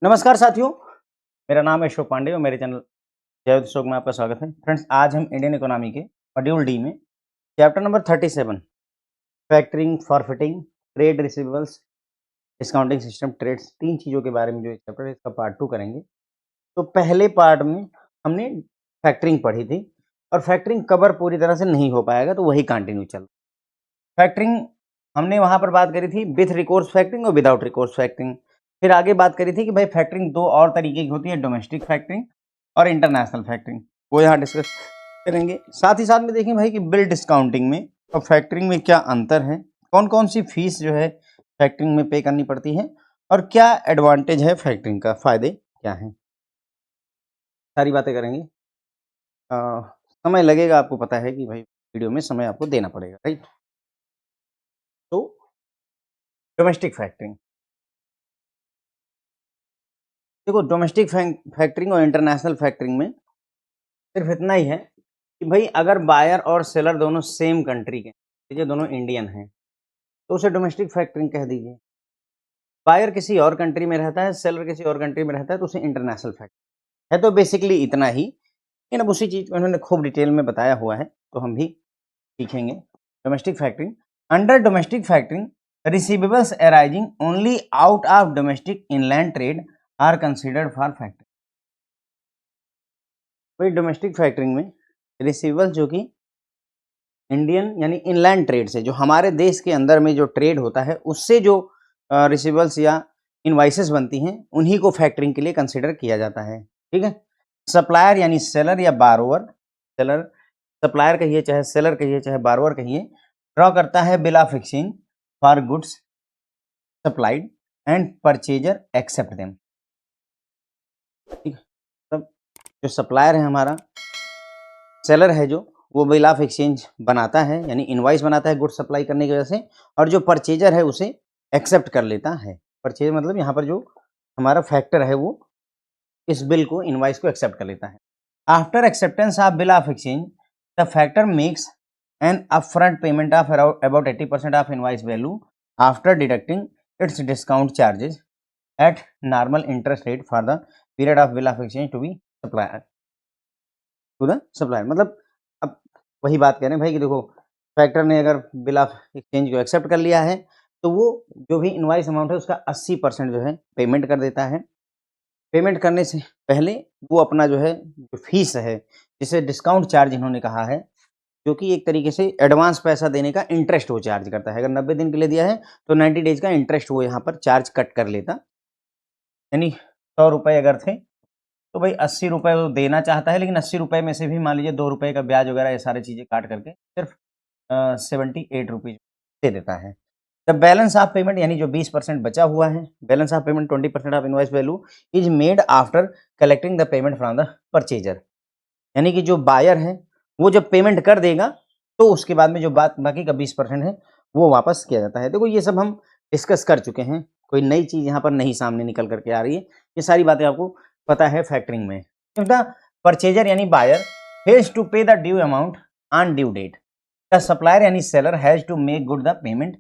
नमस्कार साथियों, मेरा नाम है अशोक पांडे और मेरे चैनल जय अशोक में आपका स्वागत है। फ्रेंड्स, आज हम इंडियन इकोनॉमी के मॉड्यूल डी में chapter number 37 factoring, forfaiting, trade receivables, discounting system, TReDS, तीन चीज़ों के बारे में जो चैप्टर है इसका पार्ट 2 करेंगे। तो पहले पार्ट में हमने फैक्टरिंग पढ़ी थी और फैक्टरिंग कवर पूरी तरह से नहीं हो पाएगा तो वही कंटिन्यू चल। फैक्टरिंग हमने वहाँ पर बात करी थी विथ रिकोर्स फैक्टरिंग और विदाउट रिकोर्स फैक्टरिंग। फिर आगे बात करी थी कि भाई फैक्टरिंग दो और तरीके की होती है, डोमेस्टिक फैक्टरिंग और इंटरनेशनल फैक्टरिंग, वो यहाँ डिस्कस करेंगे। साथ ही साथ में देखें भाई कि बिल डिस्काउंटिंग में और फैक्टरिंग में क्या अंतर है, कौन कौन सी फीस जो है फैक्टरिंग में पे करनी पड़ती है और क्या एडवांटेज है फैक्टरिंग का, फायदे क्या हैं, सारी बातें करेंगे। समय लगेगा, आपको पता है कि भाई वीडियो में समय आपको देना पड़ेगा, राइट। तो डोमेस्टिक फैक्टरिंग, देखो डोमेस्टिक फैक्टरिंग और इंटरनेशनल फैक्टरिंग में सिर्फ इतना ही है कि भाई अगर बायर और सेलर दोनों सेम कंट्री के, जो दोनों इंडियन हैं, तो उसे डोमेस्टिक फैक्टरिंग कह दीजिए। बायर किसी और कंट्री में रहता है, सेलर किसी और कंट्री में रहता है, तो उसे इंटरनेशनल फैक्टरिंग है। तो बेसिकली इतना ही, लेकिन अब उसी चीज़ को इन्होंने खूब डिटेल में बताया हुआ है तो हम भी सीखेंगे। Domestic factoring, under domestic factoring receivables arising only out of domestic inland trade are considered for factoring. भाई डोमेस्टिक फैक्टरिंग में रिसीवेबल जो कि इंडियन यानी इनलैंड ट्रेड से, जो हमारे देश के अंदर में जो ट्रेड होता है उससे जो रिसीवेबल्स या इनवाइसेस बनती हैं उन्हीं को फैक्टरिंग के लिए कंसिडर किया जाता है, ठीक है। सप्लायर यानी सेलर या बारोवर, सेलर सप्लायर कहिए चाहे सेलर कहिए चाहे बारोवर कहिए, ड्रॉ करता है bill of exchange for goods supplied and purchaser accept them, ठीक है। तब जो सप्लायर है हमारा, सेलर है जो, वो बिल ऑफ एक्सचेंज बनाता है यानी इनवाइस बनाता है गुड्स सप्लाई करने की वजह से, और जो परचेजर है उसे एक्सेप्ट कर लेता है। परचेज मतलब यहाँ पर जो हमारा फैक्टर है वो इस बिल को, इनवाइस को एक्सेप्ट कर लेता है। After acceptance of bill of exchange the factor makes an upfront payment of about 80% of invoice value after deducting its discount charges at normal interest rate for the period of bill of exchange to be supplier to the supplier. मतलब अब वही बात कह रहे हैं भाई कि देखो, फैक्टर ने अगर बिल ऑफ एक्सचेंज को एक्सेप्ट कर लिया है तो वो जो भी इनवाइस अमाउंट है उसका 80% जो है पेमेंट कर देता है। पेमेंट करने से पहले वो अपना जो है जो फीस है, जिसे डिस्काउंट चार्ज इन्होंने कहा है, जो कि एक तरीके से एडवांस पैसा देने का इंटरेस्ट वो चार्ज करता है। अगर 90 दिन के लिए दिया है तो 90 डेज का इंटरेस्ट वो यहाँ पर चार्ज कट कर लेता, यानी 100 रुपये अगर थे तो भाई 80 रुपये वो देना चाहता है, लेकिन 80 रुपये में से भी मान लीजिए 2 रुपये का ब्याज वगैरह ये सारी चीज़ें काट करके सिर्फ 78 रुपीज़ दे देता है। द बैलेंस ऑफ पेमेंट यानी जो 20% बचा हुआ है, balance of payment 20% of invoice value is made after collecting the payment from the purchaser, यानी कि जो बायर है वो जब पेमेंट कर देगा तो उसके बाद में जो बाकी का 20% है वो वापस किया जाता है। देखो ये सब हम डिस्कस कर चुके हैं, कोई नई चीज़ यहाँ पर नहीं सामने निकल करके आ रही है, ये सारी बातें आपको पता है फैक्टरिंग में। द परचेजर यानी buyer has to pay the due amount on due date, the supplier यानी seller has to make good the payment,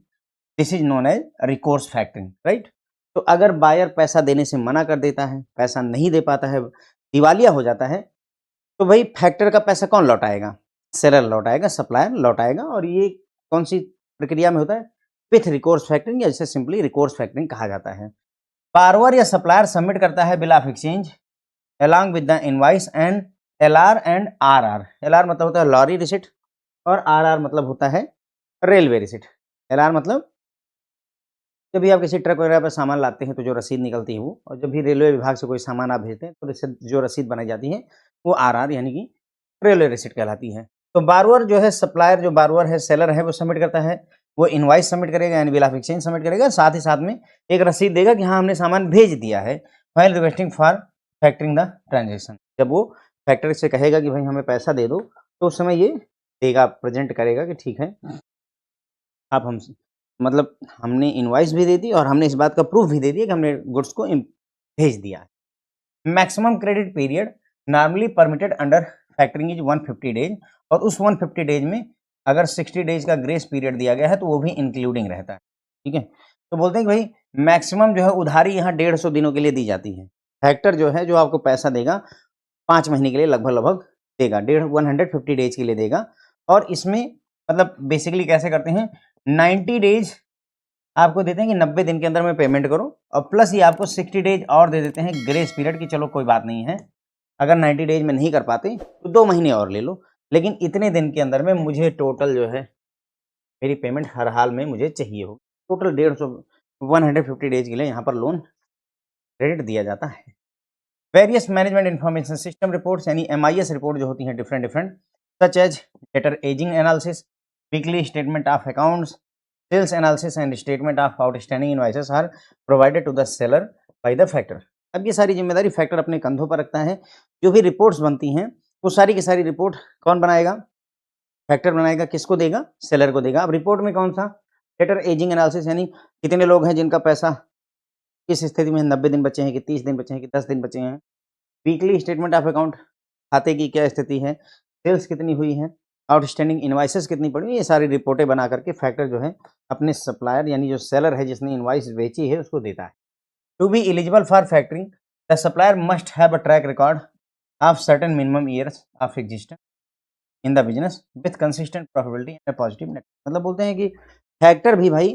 this is known as recourse factoring, right. तो अगर बायर पैसा देने से मना कर देता है, पैसा नहीं दे पाता है, दिवालिया हो जाता है, तो भाई फैक्टर का पैसा कौन लौटाएगा? Seller लौटाएगा, supplier लौटाएगा। और ये कौन सी प्रक्रिया में होता है? विथ रिकोर्स फैक्टरिंग, या जिसे सिंपली रिकोर्स फैक्टरिंग कहा जाता है। बारवर या सप्लायर सबमिट करता है bill of exchange along with the invoice and LR and RR। LR मतलब होता है लॉरी रिसिट और RR मतलब होता है रेलवे रिसिट। LR मतलब जब भी आप किसी ट्रक वगैरह पर सामान लाते हैं तो जो रसीद निकलती है वो, और जब भी रेलवे विभाग से कोई सामान आप भेजते हैं तो जो रसीद बनाई जाती है वो RR यानी कि रेलवे रिसिट कहलाती है। तो बारवर जो है, सप्लायर जो बारवर है, सेलर है, वो सबमिट करता है, वो इनवाइस सबमिट करेगा यानी बिल ऑफ एक्सचेंज सबमिट करेगा, साथ ही साथ में एक रसीद देगा कि हाँ हमने सामान भेज दिया है, file requesting for factoring the transaction. जब वो फैक्टर से कहेगा कि भाई हमें पैसा दे दो तो उस समय ये देगा, प्रेजेंट करेगा कि ठीक है आप हम, मतलब हमने इनवाइस भी दे दी और हमने इस बात का प्रूफ भी दे दिया कि हमने गुड्स को भेज दिया। Maximum credit period normally permitted under factoring is 150 days, और उस 150 डेज में अगर 60 डेज का ग्रेस पीरियड दिया गया है तो वो भी इंक्लूडिंग रहता है, ठीक है। तो बोलते हैं कि भाई मैक्सिमम जो है उधारी यहाँ 150 दिनों के लिए दी जाती है। फैक्टर जो है जो आपको पैसा देगा 5 महीने के लिए लगभग देगा, 150 डेज के लिए देगा। और इसमें मतलब बेसिकली कैसे करते हैं, 90 डेज आपको देते हैं कि 90 दिन के अंदर में पेमेंट करो, और प्लस ये आपको 60 डेज और दे देते हैं ग्रेस पीरियड की चलो कोई बात नहीं है, अगर 90 डेज में नहीं कर पाते तो 2 महीने और ले लो, लेकिन इतने दिन के अंदर में मुझे टोटल जो है मेरी पेमेंट हर हाल में मुझे चाहिए हो। टोटल 150 डेज के लिए यहाँ पर लोन क्रेडिट दिया जाता है। Various management information system reports यानी MIS रिपोर्ट जो होती हैं different such as debtor ageing analysis, weekly statement of accounts, sales analysis and statement of outstanding invoices are provided to the seller by the factor. अब ये सारी जिम्मेदारी factor अपने कंधों पर रखता है। जो भी रिपोर्ट्स बनती हैं वो सारी की सारी रिपोर्ट कौन बनाएगा, फैक्टर बनाएगा। किसको देगा, सेलर को देगा। अब रिपोर्ट में कौन सा, डेटर एजिंग एनालिसिस यानी कितने लोग हैं जिनका पैसा किस स्थिति में 90 दिन बचे हैं कि 30 दिन बचे हैं कि 10 दिन बचे हैं। वीकली स्टेटमेंट ऑफ अकाउंट, खाते की क्या स्थिति है, सेल्स कितनी हुई है, आउटस्टैंडिंग इनवाइसेस कितनी पड़ी, ये सारी रिपोर्टें बना करके फैक्टर जो है अपने सप्लायर यानी जो सेलर है जिसने इनवाइस बेची है उसको देता है। To be eligible for factoring the supplier must have a track record of certain minimum years of existence in the business with consistent profitability and positive net. मतलब बोलते हैं कि फैक्टर भी भाई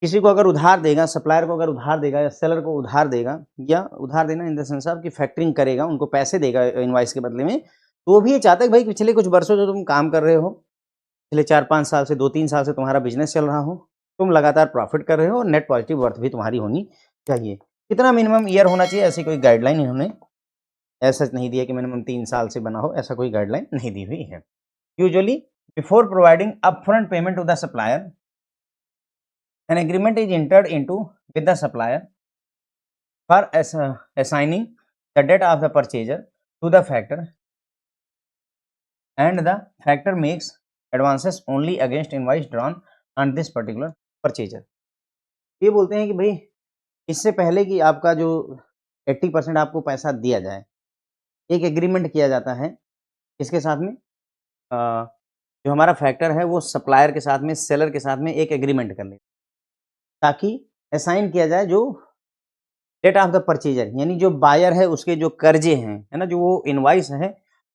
किसी को अगर उधार देगा, सप्लायर को अगर उधार देगा या सेलर को उधार देगा, या उधार देना इन द सेंस ऑफ कि फैक्टरिंग करेगा, उनको पैसे देगा इनवॉइस के बदले में, तो वो भी ये चाहता है कि भाई पिछले कुछ वर्षों से तुम काम कर रहे हो, पिछले 4-5 साल से 2-3 साल से तुम्हारा बिजनेस चल रहा हो, तुम लगातार प्रॉफिट कर रहे हो और नेट पॉजिटिव वर्थ भी तुम्हारी होनी चाहिए। कितना मिनिमम ईयर होना चाहिए, ऐसी कोई गाइडलाइन इन्होंने ऐसा नहीं दिया कि मिनिमम 3 साल से बना हो, ऐसा कोई गाइडलाइन नहीं दी हुई है। Usually before providing upfront payment to the supplier an agreement is entered into with the supplier for assigning the debt of the purchaser to the factor, and the factor makes advances only against invoice drawn on this particular purchaser। ये बोलते हैं कि भाई इससे पहले कि आपका जो 80% आपको पैसा दिया जाए, एक एग्रीमेंट किया जाता है इसके साथ में, जो हमारा फैक्टर है वो सप्लायर के साथ में, सेलर के साथ में एक एग्रीमेंट कर ले, ताकि असाइन किया जाए जो डेट ऑफ द परचेजर यानी जो बायर है उसके जो कर्जे हैं, है ना, जो वो इनवाइस है,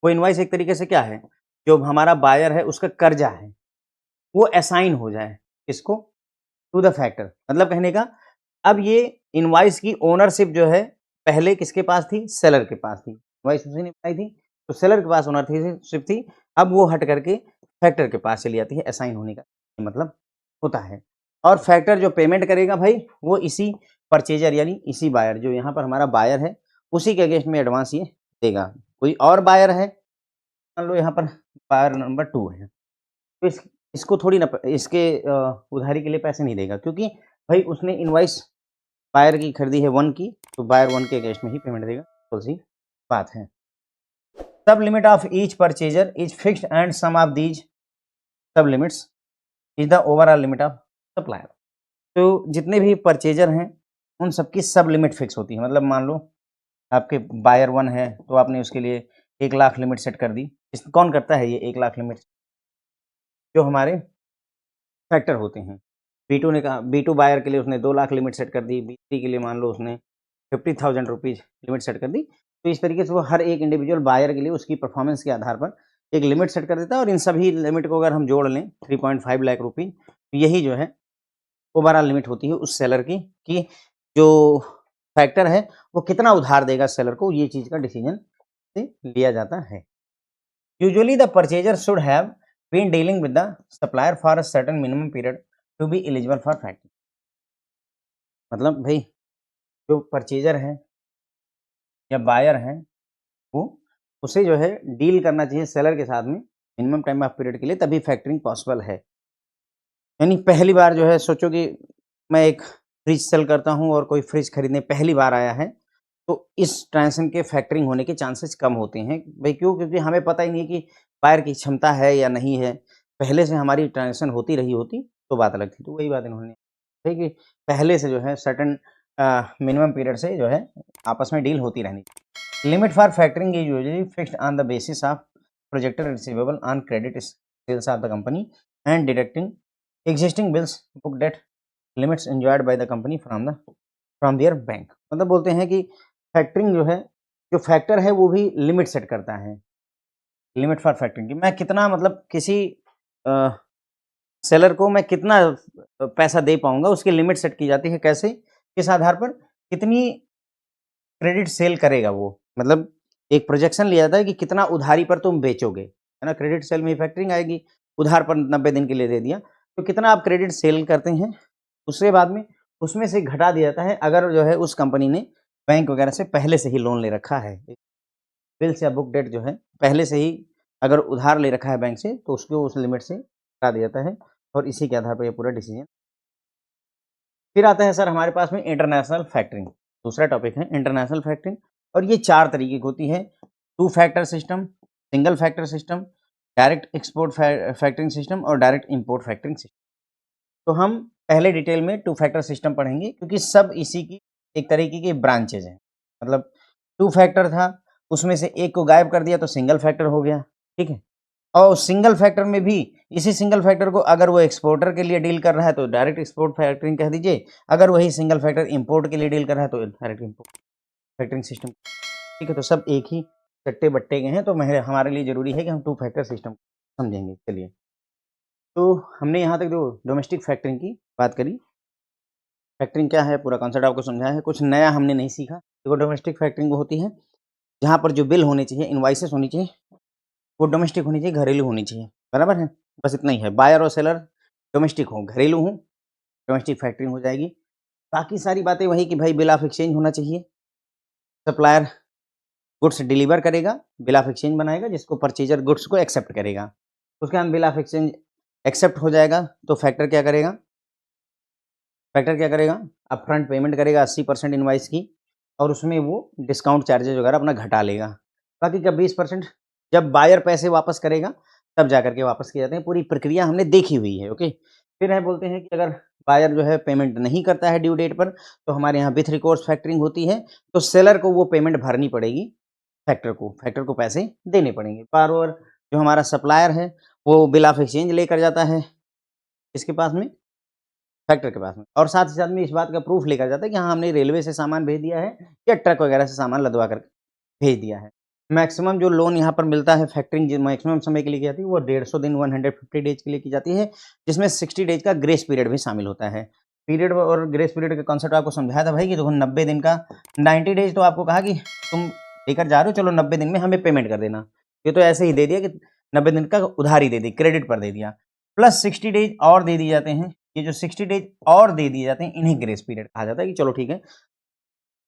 वो इनवाइस एक तरीके से क्या है, जो हमारा बायर है उसका कर्जा है वो असाइन हो जाए किसको, टू द फैक्टर। मतलब कहने का अब ये इनवाइस की ओनरशिप जो है पहले किसके पास थी, सेलर के पास थी, इनवाइस उसी ने बनाई थी तो सेलर के पास ओनरशिप थी, अब वो हट करके फैक्टर के पास चली जाती है, असाइन होने का मतलब होता है। और फैक्टर जो पेमेंट करेगा भाई वो इसी परचेजर यानी इसी बायर, जो यहाँ पर हमारा बायर है उसी के अगेंस्ट में एडवांस ये देगा। कोई और बायर है, मान लो यहाँ पर बायर नंबर 2 है, तो इसको थोड़ी ना इसके उधारी के लिए पैसे नहीं देगा, क्योंकि भाई उसने इनवाइस बायर की खरीदी है 1 की, तो बायर 1 के अगेंस्ट में ही पेमेंट देगा, तो सी बात है। Sub limit of each purchaser is fixed and sum of these sub limits is the overall limit of supplier. तो जितने भी परचेजर हैं उन सबकी सब लिमिट फिक्स होती है। मतलब मान लो आपके बायर 1 है तो आपने उसके लिए 1 लाख लिमिट सेट कर दी। कौन करता है ये 1 लाख लिमिट, जो हमारे फैक्टर होते हैं। B2 ने कहा, B2 बायर के लिए उसने 2 लाख लिमिट सेट कर दी, B3 के लिए मान लो उसने 50,000 रुपीज़ लिमिट सेट कर दी। तो इस तरीके से वो हर एक इंडिविजुअल बायर के लिए उसकी परफॉर्मेंस के आधार पर एक लिमिट सेट कर देता है, और इन सभी लिमिट को अगर हम जोड़ लें 3.5 लाख रुपीज़, तो यही जो है ओवरऑल लिमिट होती है उस सेलर की, कि जो फैक्टर है वो कितना उधार देगा सेलर को, ये चीज़ का डिसीजन से लिया जाता है। Usually the purchaser should have been dealing with the supplier for a certain minimum period to be eligible for factoring. मतलब भाई जो परचेजर है या बायर है वो उसे जो है डील करना चाहिए सेलर के साथ में मिनिमम टाइम ऑफ पीरियड के लिए, तभी फैक्टरिंग पॉसिबल है। यानी पहली बार जो है सोचो कि मैं एक फ्रिज सेल करता हूँ और कोई फ्रिज खरीदने पहली बार आया है, तो इस ट्रांज़ैक्शन के फैक्टरिंग होने के चांसेस कम होते हैं। भाई क्यों? क्योंकि हमें पता ही नहीं है कि बायर की क्षमता है या नहीं है। पहले से हमारी ट्रांज़ैक्शन होती रही होती तो बात अलग थी। तो वही बात इन्होंने कही कि पहले से जो है सर्टेन मिनिमम पीरियड से जो है आपस में डील होती रहनी चाहिए। Limit for factoring is usually fixed on the basis of projected receivable on credit sales of the company and deducting existing bills booked at limits enjoyed by the company from their bank. मतलब बोलते हैं कि factoring जो है, जो factor है वो भी लिमिट सेट करता है, लिमिट फॉर फैक्टरिंग कि मैं कितना मतलब किसी सेलर को मैं कितना पैसा दे पाऊँगा, उसकी लिमिट सेट की जाती है। कैसे? किस आधार पर? कितनी क्रेडिट सेल करेगा वो, मतलब एक प्रोजेक्शन लिया जाता है कि कितना उधारी पर तुम बेचोगे, है ना? क्रेडिट सेल में फैक्टरिंग आएगी, उधार पर 90 दिन के लिए दे दिया, तो कितना आप क्रेडिट सेल करते हैं, उसके बाद में उसमें से घटा दिया जाता है। अगर जो है उस कंपनी ने बैंक वगैरह से पहले से ही लोन ले रखा है, बिल्स या बुक डेट जो है पहले से ही अगर उधार ले रखा है बैंक से, तो उसको उस लिमिट से हटा दिया जाता है और इसी के आधार पर ये पूरा डिसीजन। फिर आता है सर हमारे पास में इंटरनेशनल फैक्टरिंग, दूसरा टॉपिक है इंटरनेशनल फैक्टरिंग। और ये 4 तरीके की होती है, two factor system, single factor system, direct export factoring system और डायरेक्ट इंपोर्ट फैक्टरिंग सिस्टम। तो हम पहले डिटेल में टू फैक्टर सिस्टम पढ़ेंगे, क्योंकि सब इसी की एक तरीके की ब्रांचेज हैं। मतलब टू फैक्टर था, उसमें से एक को गायब कर दिया तो सिंगल फैक्टर हो गया, ठीक है? और सिंगल फैक्टर में भी इसी सिंगल फैक्टर को अगर वो एक्सपोर्टर के लिए डील कर रहा है तो डायरेक्ट एक्सपोर्ट फैक्टरिंग कह दीजिए, अगर वही सिंगल फैक्टर इंपोर्ट के लिए डील कर रहा है तो डायरेक्ट इंपोर्ट फैक्टरिंग सिस्टम, ठीक है? तो सब एक ही चट्टे बट्टे के हैं, तो हमारे लिए ज़रूरी है कि हम टू फैक्टर सिस्टम समझेंगे। चलिए, तो हमने यहाँ तक जो डोमेस्टिक फैक्टरिंग की बात करी, फैक्टरिंग क्या है पूरा कॉन्सेप्ट आपको समझाया है, कुछ नया हमने नहीं सीखा। देखो डोमेस्टिक फैक्टरिंग वो होती है जहाँ पर जो बिल होनी चाहिए, इनवॉइसेस होनी चाहिए, वो डोमेस्टिक होनी चाहिए, घरेलू होनी चाहिए, बराबर है? बस इतना ही है, बायर और सेलर डोमेस्टिक हो, घरेलू हो, डोमेस्टिक फैक्टरिंग हो जाएगी। बाकी सारी बातें वही कि भाई बिल ऑफ एक्सचेंज होना चाहिए, सप्लायर गुड्स डिलीवर करेगा, बिल ऑफ एक्सचेंज बनाएगा जिसको परचेज़र गुड्स को एक्सेप्ट करेगा। उसके बाद बिल ऑफ एक्सचेंज एक्सेप्ट हो जाएगा तो फैक्टर क्या करेगा? अपफ्रंट पेमेंट करेगा 80% इनवॉइस की, और उसमें वो डिस्काउंट चार्जेज़ वगैरह अपना घटा लेगा। बाकी का 20% जब बायर पैसे वापस करेगा, तब जाकर के वापस किए जाते हैं। पूरी प्रक्रिया हमने देखी हुई है, ओके? फिर है बोलते हैं कि अगर बायर जो है पेमेंट नहीं करता है ड्यू डेट पर, तो हमारे यहाँ विथ रिकोर्स फैक्टरिंग होती है, तो सेलर को वो पेमेंट भरनी पड़ेगी फैक्टर को पैसे देने पड़ेंगे। और जो हमारा सप्लायर है, वो बिल ऑफ एक्सचेंज लेकर जाता है, किसके पास में? फैक्टर के पास में, और साथ ही साथ में इस बात का प्रूफ लेकर जाता है कि हाँ, हमने रेलवे से सामान भेज दिया है या ट्रक वगैरह से सामान लदवा कर भेज दिया है। मैक्सिमम जो लोन यहाँ पर मिलता है फैक्टरिंग जो मैक्सिमम समय के लिए की जाती है, वो 150 दिन 150 डेज़ के लिए की जाती है, जिसमें 60 डेज़ का ग्रेस पीरियड भी शामिल होता है। पीरियड और ग्रेस पीरियड का कॉन्सेप्ट आपको समझाया था भाई कि देखो 90 दिन का 90 डेज़ तो आपको कहा कि तुम लेकर जा रहे हो, चलो 90 दिन में हमें पेमेंट कर देना। ये तो ऐसे ही दे दिया कि 90 दिन का उधारी दे दी, क्रेडिट पर दे दिया, प्लस 60 डेज़ और दे दिए जाते हैं। ये जो 60 डेज़ और दे दिए जाते हैं, इन्हें ग्रेस पीरियड कहा जाता है कि चलो ठीक है,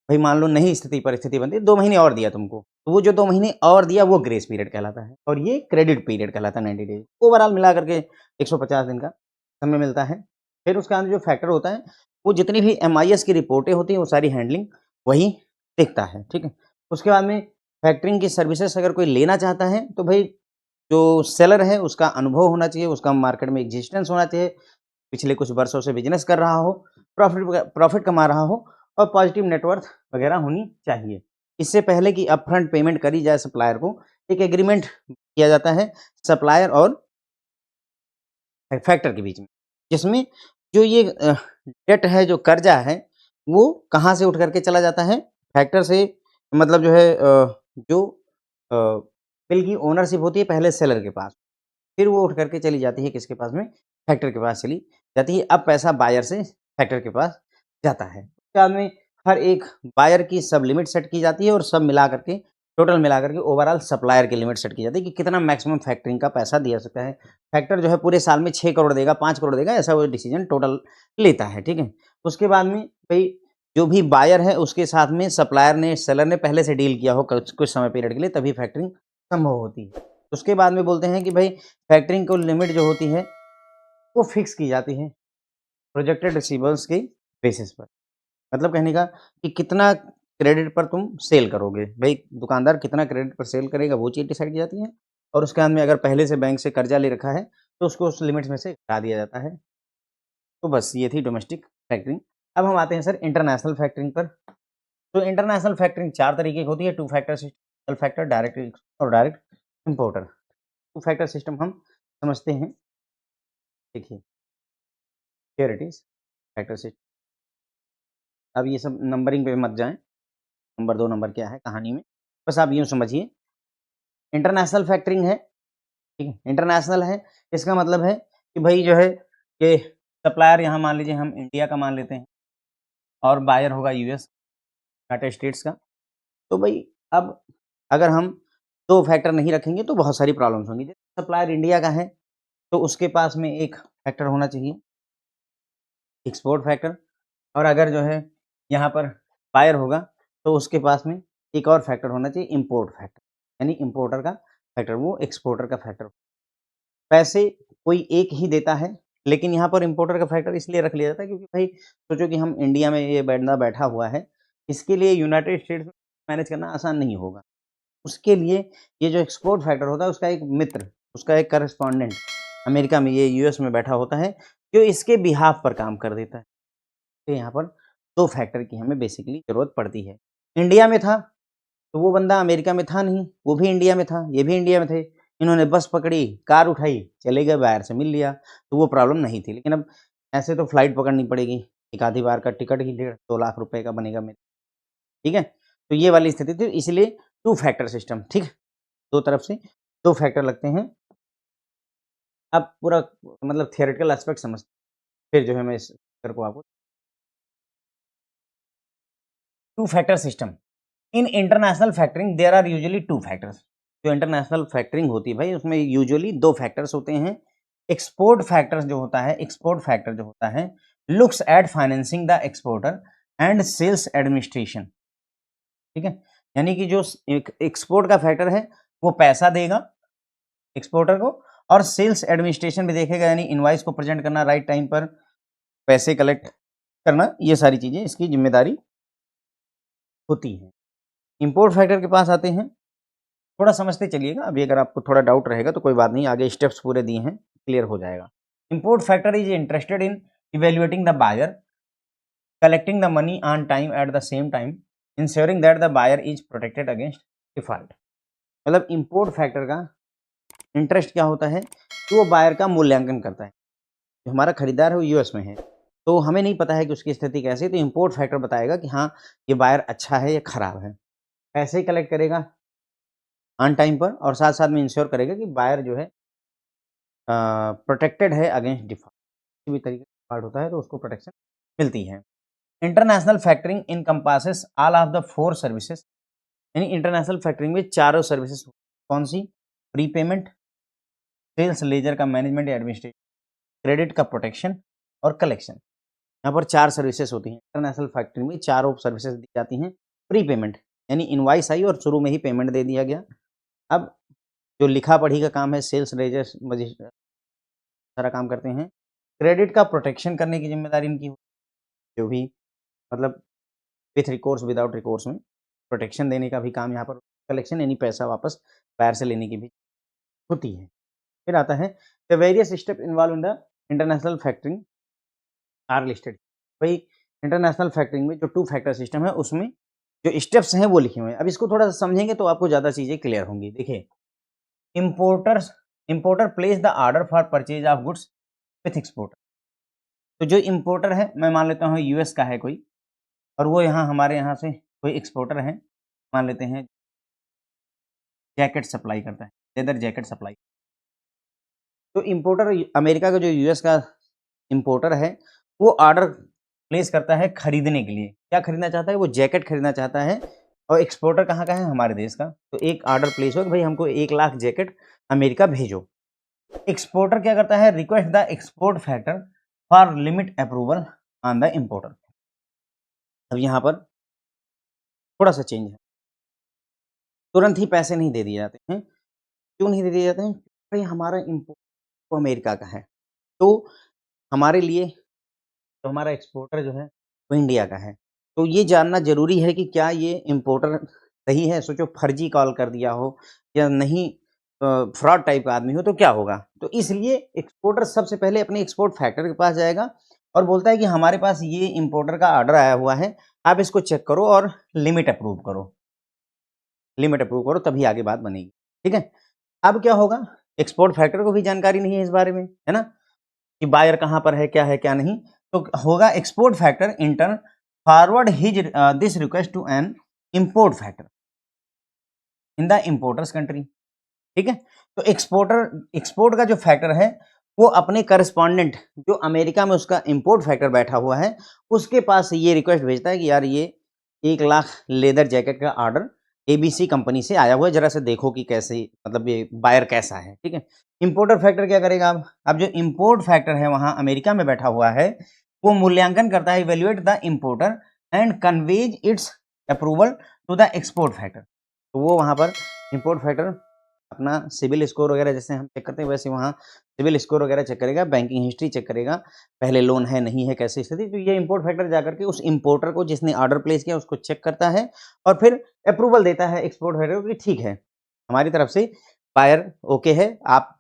भई मान लो नहीं स्थिति परिस्थिति बनती, 2 महीने और दिया तुमको, तो वो जो 2 महीने और दिया वो ग्रेस पीरियड कहलाता है, और ये क्रेडिट पीरियड कहलाता है 90 डेज़। ओवरऑल मिला करके 150 दिन का समय मिलता है। फिर उसके अंदर जो फैक्टर होता है, वो जितनी भी एमआईएस की रिपोर्टें होती हैं, वो सारी हैंडलिंग वही देखता है, ठीक है? उसके बाद में फैक्टरिंग की सर्विसेज़ अगर कोई लेना चाहता है, तो भई जो सेलर है उसका अनुभव होना चाहिए, उसका मार्केट में एक्जिस्टेंस होना चाहिए, पिछले कुछ वर्षों से बिज़नेस कर रहा हो, प्रॉफ़िट कमा रहा हो और पॉज़िटिव नेटवर्थ वग़ैरह होनी चाहिए। इससे पहले कि अपफ्रंट पेमेंट करी जाए सप्लायर को, एक एग्रीमेंट किया जाता है सप्लायर और फैक्टर के बीच में, जिसमें जो ये डेट है, जो कर्ज़ा है, वो कहाँ से उठ कर के चला जाता है? फैक्टर से, मतलब जो है जो अ, बिल की ओनरशिप होती है पहले सेलर के पास, फिर वो उठ कर के चली जाती है किसके पास में? फैक्टर के पास चली जाती है। अब पैसा बायर से फैक्टर के पास जाता है। उसके बाद में हर एक बायर की सब लिमिट सेट की जाती है और सब मिला करके टोटल मिला करके ओवरऑल सप्लायर की लिमिट सेट की जाती है कि कितना मैक्सिमम फैक्टरिंग का पैसा दिया सकता है। फैक्टर जो है पूरे साल में 6 करोड़ देगा, 5 करोड़ देगा, ऐसा वो डिसीजन टोटल लेता है, ठीक है? उसके बाद में भई जो भी बायर है उसके साथ में सप्लायर ने, सेलर ने पहले से डील किया हो कुछ कुछ समय पीरियड के लिए, तभी फैक्टरिंग संभव होती है। उसके बाद में बोलते हैं कि भई फैक्टरिंग को लिमिट जो होती है, वो फिक्स की जाती है प्रोजेक्टेड रिसीवेबल्स के बेसिस पर। मतलब कहने का कि कितना क्रेडिट पर तुम सेल करोगे। भई दुकानदार कितना क्रेडिट पर सेल करेगा, वो चीज़ डिसाइड की जाती है, और उसके बाद में अगर पहले से बैंक से कर्ज़ा ले रखा है, तो उसको उस लिमिट्स में से हटा दिया जाता है। तो बस ये थी डोमेस्टिक फैक्टरिंग। अब हम आते हैं सर इंटरनेशनल फैक्टरिंग पर। तो इंटरनेशनल फैक्टरिंग 4 तरीके की होती है, two factor system, single factor, direct और direct importer. Two factor system हम समझते हैं, देखिए, here it is. Factor system. अब ये सब नंबरिंग पे मत जाएँ, नंबर 2 नंबर क्या है कहानी में, बस आप यूँ समझिए। इंटरनेशनल फैक्टरिंग है, ठीक है? इंटरनेशनल है, इसका मतलब है कि भई जो है कि सप्लायर यहाँ मान लीजिए हम इंडिया का मान लेते हैं और बायर होगा यूएस, यूनाइटेड स्टेट्स का। तो भई अब अगर हम 2 फैक्टर नहीं रखेंगे तो बहुत सारी प्रॉब्लम्स होंगी। जैसे सप्लायर इंडिया का है, तो उसके पास में एक फैक्टर होना चाहिए, एक्सपोर्ट फैक्टर। और अगर जो है यहाँ पर बायर होगा, तो उसके पास में एक और फैक्टर होना चाहिए, इम्पोर्ट फैक्टर, यानी इम्पोर्टर का फैक्टर, वो एक्सपोर्टर का फैक्टर। पैसे कोई एक ही देता है, लेकिन यहाँ पर इम्पोर्टर का फैक्टर इसलिए रख लिया जाता है क्योंकि भाई सोचो कि हम इंडिया में ये बंदा बैठा हुआ है, इसके लिए यूनाइटेड स्टेट्स में मैनेज करना आसान नहीं होगा। उसके लिए ये जो एक्सपोर्ट फैक्टर होता है, उसका एक मित्र, उसका एक करेस्पॉन्डेंट अमेरिका में, ये यूएस में बैठा होता है, जो इसके बिहाफ़ पर काम कर देता है। तो यहाँ पर 2 फैक्टर की हमें बेसिकली ज़रूरत पड़ती है। इंडिया में था, तो वो बंदा अमेरिका में था नहीं, वो भी इंडिया में था, ये भी इंडिया में थे। इन्होंने बस पकड़ी, कार उठाई, चले गए, बाहर से मिल लिया, तो वो प्रॉब्लम नहीं थी। लेकिन अब ऐसे तो फ्लाइट पकड़नी पड़ेगी, एक आधी बार का टिकट ही 1.5-2 लाख रुपए का बनेगा मेरे, ठीक है? तो ये वाली स्थिति थी, इसलिए 2 फैक्टर सिस्टम, ठीक है? 2 तरफ से 2 फैक्टर लगते हैं। अब पूरा मतलब थियोरेटिकल एस्पेक्ट समझते हैं, फिर जो है मैं इस फिगर को आपको 2 factor system. In international factoring there are usually 2 factors. जो इंटरनेशनल फैक्टरिंग होती है भाई, उसमें यूजुअली 2 फैक्टर्स होते हैं। एक्सपोर्ट फैक्टर जो होता है looks at financing the exporter and sales administration, ठीक है? यानी कि जो एक एक्सपोर्ट का फैक्टर है, वो पैसा देगा एक्सपोर्टर को, और सेल्स एडमिनिस्ट्रेशन भी देखेगा, यानी इनवॉइस को प्रेजेंट करना राइट टाइम पर, पैसे कलेक्ट करना, ये सारी चीज़ें इसकी ज़िम्मेदारी होती हैं। इम्पोर्ट फैक्टर के पास आते हैं, थोड़ा समझते चलिएगा, अभी अगर आपको थोड़ा डाउट रहेगा तो कोई बात नहीं, आगे स्टेप्स पूरे दिए हैं, क्लियर हो जाएगा। Import factor is interested in evaluating the buyer, collecting the money on time at the same time, insuring that the buyer is protected against default. मतलब इम्पोर्ट फैक्टर का इंटरेस्ट क्या होता है कि वो बायर का मूल्यांकन करता है। जो हमारा खरीदार है वो यूएस में है, तो हमें नहीं पता है कि उसकी स्थिति कैसी है, तो इम्पोर्ट फैक्टर बताएगा कि हाँ, ये बायर अच्छा है या खराब है। पैसे ही कलेक्ट करेगा ऑन टाइम पर, और साथ-साथ में इंश्योर करेगा कि बायर जो है प्रोटेक्टेड है अगेंस्ट डिफ़ॉल्ट। किसी भी तरीके का डिफ़ॉल्ट होता है तो उसको प्रोटेक्शन मिलती है। International factoring encompasses all of the 4 services, यानी इंटरनेशनल फैक्टरिंग में चारों सर्विसेज़ कौन-सी? प्रीपेमेंट, सेल्स लेजर का मैनेजमेंट या एडमिनिस्ट्रेशन, क्रेडिट का प्रोटेक्शन और कलेक्शन। यहाँ पर 4 सर्विसेज़ होती हैं। इंटरनेशनल फैक्टरिंग में चारों सर्विसेज़ दी जाती हैं। प्रीपेमेंट यानी इनवॉइस आई और शुरू में ही पेमेंट दे दिया गया। अब जो लिखा-पढ़ी का काम है, सेल्स लेजर मजिस्ट्रेट सारा काम करते हैं। क्रेडिट का प्रोटेक्शन करने की ज़िम्मेदारी इनकी होती है, जो भी मतलब विथ रिकोर्स, विदाउट रिकोर्स में प्रोटेक्शन देने का भी काम यहाँ पर, कलेक्शन यानी पैसा वापस बाहर से लेने की भी होती है। फिर आता है the various step involve in the international factoring are listed. भाई इंटरनेशनल फैक्टरिंग में जो 2 फैक्टर सिस्टम है, उसमें जो स्टेप्स हैं वो लिखे हुए हैं। अब इसको थोड़ा-सा समझेंगे तो आपको ज़्यादा चीज़ें क्लियर होंगी। देखिए, importers importer place the order for purchase of goods with exporter. तो जो इम्पोर्टर है, मैं मान लेता हूँ यूएस का है कोई, और वो यहाँ हमारे यहाँ से कोई एक्सपोर्टर है, मान लेते हैं जैकेट सप्लाई करता है, लेदर जैकेट सप्लाई। तो इम्पोर्टर अमेरिका का जो यूएस का इम्पोर्टर है, वो ऑर्डर प्लेस करता है खरीदने के लिए। क्या खरीदना चाहता है? वो जैकेट खरीदना चाहता है, और एक्सपोर्टर कहाँ का है? हमारे देश का। तो एक ऑर्डर प्लेस हो कि भाई हमको 1 लाख जैकेट अमेरिका भेजो। एक्सपोर्टर क्या करता है? Request the export factor for limit approval on the importer. अब यहाँ पर थोड़ा-सा चेंज है। तुरंत ही पैसे नहीं दे दिए जाते हैं। क्यों नहीं दे दिए जाते हैं? भाई हमारा इम्पोर्ट तो अमेरिका का है, तो हमारे लिए तो हमारा एक्सपोर्टर जो है वो इंडिया का है। तो ये जानना ज़रूरी है कि क्या ये इम्पोर्टर सही है? सोचो फर्जी कॉल कर दिया हो या नहीं, फ्रॉड टाइप का आदमी हो तो क्या होगा? तो इसलिए एक्सपोर्टर सबसे पहले अपने एक्सपोर्ट फैक्टर के पास जाएगा और बोलता है कि हमारे पास ये इम्पोर्टर का ऑर्डर आया हुआ है, आप इसको चेक करो और लिमिट अप्रूव करो। लिमिट अप्रूव करो तभी आगे बात बनेगी, ठीक है? अब क्या होगा? एक्सपोर्ट फैक्टर को भी जानकारी नहीं है इस बारे में, है ना? कि बायर कहाँ पर है, क्या नहीं। तो होगा export factor in turn forward his this request to an import factor in the importer's country. ठीक है, तो एक्सपोर्ट का जो फैक्टर है वो अपने करस्पॉन्डेंट जो अमेरिका में उसका इंपोर्ट फैक्टर बैठा हुआ है उसके पास ये रिक्वेस्ट भेजता है कि यार ये 1 लाख लेदर जैकेट का ऑर्डर एबीसी कंपनी से आया हुआ है, जरा से देखो कि कैसे, मतलब ये बायर कैसा है। ठीक है, इंपोर्टर फैक्टर क्या करेगा? अब जो इंपोर्ट फैक्टर है वहां अमेरिका में बैठा हुआ है वो मूल्यांकन करता है, evaluate the importer and conveys its approval to the export factor. तो वो वहां पर इंपोर्ट फैक्टर अपना सिविल स्कोर वगैरह जैसे हम चेक करते हैं वैसे वहाँ सिविल स्कोर वगैरह चेक करेगा, बैंकिंग हिस्ट्री चेक करेगा, पहले लोन है नहीं है कैसी स्थिति। तो ये इंपोर्ट फैक्टर जाकर के उस इंपोर्टर को जिसने ऑर्डर प्लेस किया उसको चेक करता है और फिर अप्रूवल देता है एक्सपोर्ट फैक्टर को कि ठीक है हमारी तरफ से बायर ओके है, आप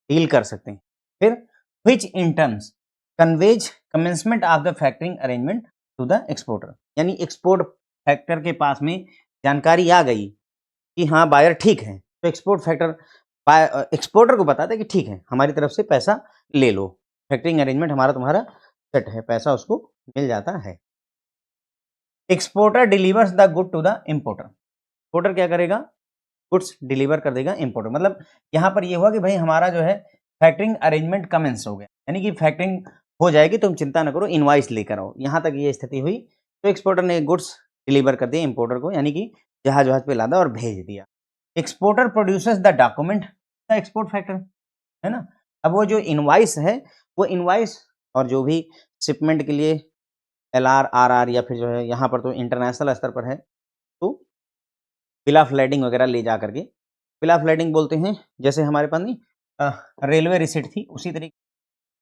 डील कर सकते हैं। फिर which in terms conveys commencement of the factoring arrangement to the exporter, यानी एक्सपोर्ट फैक्टर के पास में जानकारी आ गई कि हाँ बायर ठीक है, तो एक्सपोर्ट फैक्टर एक्सपोर्टर को बताता है कि ठीक है हमारी तरफ से पैसा ले लो, फैक्टरिंग अरेंजमेंट हमारा तुम्हारा सेट है, पैसा उसको मिल जाता है। Exporter delivers the good to the importer, importer क्या करेगा? गुड्स डिलीवर कर देगा इंपोर्टर। मतलब यहाँ पर ये हुआ कि भाई हमारा जो है फैक्टरिंग अरेंजमेंट कमेंस हो गया, यानी कि फैक्टरिंग हो जाएगी, तुम चिंता न करो, इनवाइस लेकर आओ। यहाँ तक ये स्थिति हुई तो एक्सपोर्टर ने गुड्स डिलीवर कर दिए इंपोर्टर को, यानी कि जहाज वहाज पे लादा और भेज दिया। Exporter produces the document the export factor, है ना। अब वो जो इनवाइस है वो इनवाइस और जो भी शिपमेंट के लिए एलआर आरआर या फिर जो है यहाँ पर तो इंटरनेशनल स्तर पर है तो बिल ऑफ लेडिंग वगैरह ले जा करके, बिल ऑफ लेडिंग बोलते हैं जैसे हमारे पास नहीं रेलवे रिसिट थी, उसी तरीके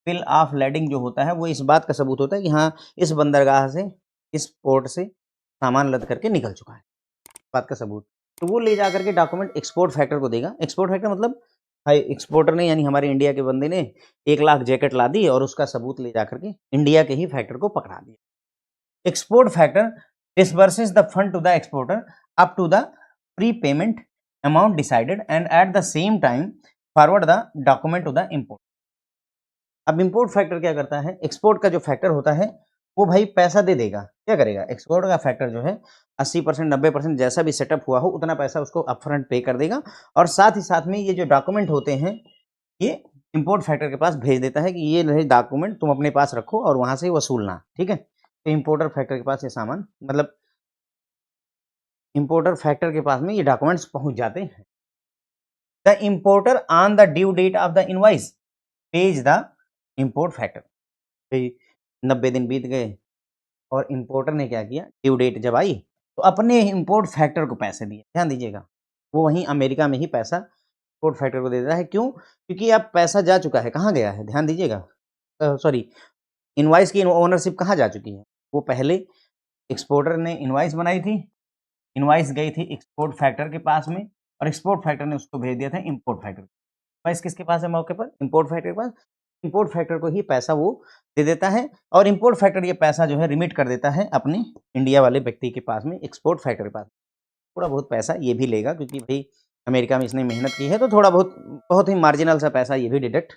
बिल ऑफ लेडिंग जो होता है वो इस बात का सबूत होता है कि हाँ इस बंदरगाह से इस पोर्ट से सामान लद करके निकल चुका है, बात का सबूत। तो वो ले जा करके डॉक्यूमेंट एक्सपोर्ट फैक्टर को देगा। एक्सपोर्ट फैक्टर मतलब भाई एक्सपोर्टर ने यानी हमारे इंडिया के बंदे ने 1 लाख जैकेट ला दी और उसका सबूत ले जा करके इंडिया के ही फैक्टर को पकड़ा दिया। Export factor disburses the fund to the exporter up to the prepayment amount decided and at the same time forward the document to the import। अब इंपोर्ट फैक्टर क्या करता है? एक्सपोर्ट का जो फैक्टर होता है वो भाई पैसा दे देगा। क्या करेगा? एक्सपोर्ट का फैक्टर जो है 80% 90% जैसा भी सेटअप हुआ हो उतना पैसा उसको अपफ्रंट पे कर देगा और साथ ही साथ में ये जो डॉक्यूमेंट होते हैं ये इंपोर्ट फैक्टर के पास भेज देता है कि ये रहे डॉक्यूमेंट, तुम अपने पास रखो और वहां से वसूलना। ठीक है, तो इंपोर्टर फैक्टर के पास ये सामान, मतलब इंपोर्टर फैक्टर के पास में ये डॉक्यूमेंट्स पहुंच जाते हैं। The importer on the due date of the invoice pays the import factor. 90 दिन बीत गए और इंपोर्टर ने क्या किया, ड्यू डेट जब आई तो अपने इंपोर्ट फैक्टर को पैसे दिए। ध्यान दीजिएगा, वो वहीं अमेरिका में ही पैसा इंपोर्ट फैक्टर को दे देता है। क्यों? क्योंकि अब पैसा जा चुका है, कहाँ गया है? ध्यान दीजिएगा, सॉरी, इनवाइस की ओनरशिप कहाँ जा चुकी है? वो पहले एक्सपोर्टर ने इनवाइस बनाई थी, इनवाइस गई थी एक्सपोर्ट फैक्टर के पास में और एक्सपोर्ट फैक्टर ने उसको भेज दिया था इंपोर्ट फैक्टर। इनवाइस किसके पास है मौके पर? इंपोर्ट फैक्टर के पास। इंपोर्ट फैक्टर को ही पैसा वो दे देता है और इंपोर्ट फैक्टर ये पैसा जो है रिमिट कर देता है अपने इंडिया वाले व्यक्ति के पास में, एक्सपोर्ट फैक्टर के पास। थोड़ा बहुत पैसा ये भी लेगा क्योंकि भाई अमेरिका में इसने मेहनत की है, तो थोड़ा बहुत बहुत ही मार्जिनल सा पैसा ये भी डिडक्ट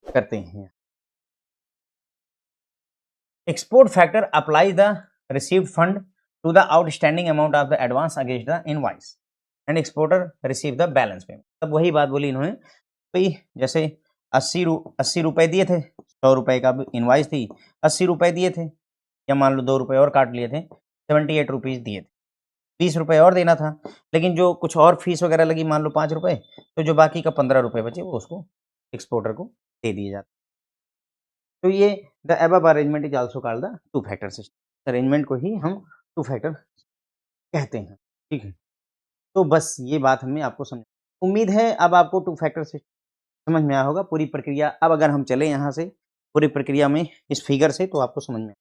करते हैं। Export factor apply the received fund to the outstanding amount of the advance against the invoice and exporter receive the balance payment. तब वही बात बोली इन्होंने, भाई जैसे 80 रुपए दिए थे, 100 रुपए का इनवाइस थी, 80 रुपए दिए थे या मान लो 2 रुपए और काट लिए थे, 78 रुपीज दिए थे, 20 रुपए और देना था, लेकिन जो कुछ और फीस वगैरह लगी मान लो 5 रुपए, तो जो बाकी का 15 रुपए बचे वो उसको एक्सपोर्टर को दे दिए जाते। तो ये the above arrangement is also called the two factor system. Arrangement को ही हम टू फैक्टर कहते हैं। ठीक है, तो बस ये बात हमने आपको समझ, उम्मीद है अब आपको टू फैक्टर सिस्टम समझ में आया होगा। पूरी प्रक्रिया अब अगर हम चले यहाँ से पूरी प्रक्रिया में इस फिगर से तो आपको समझ में।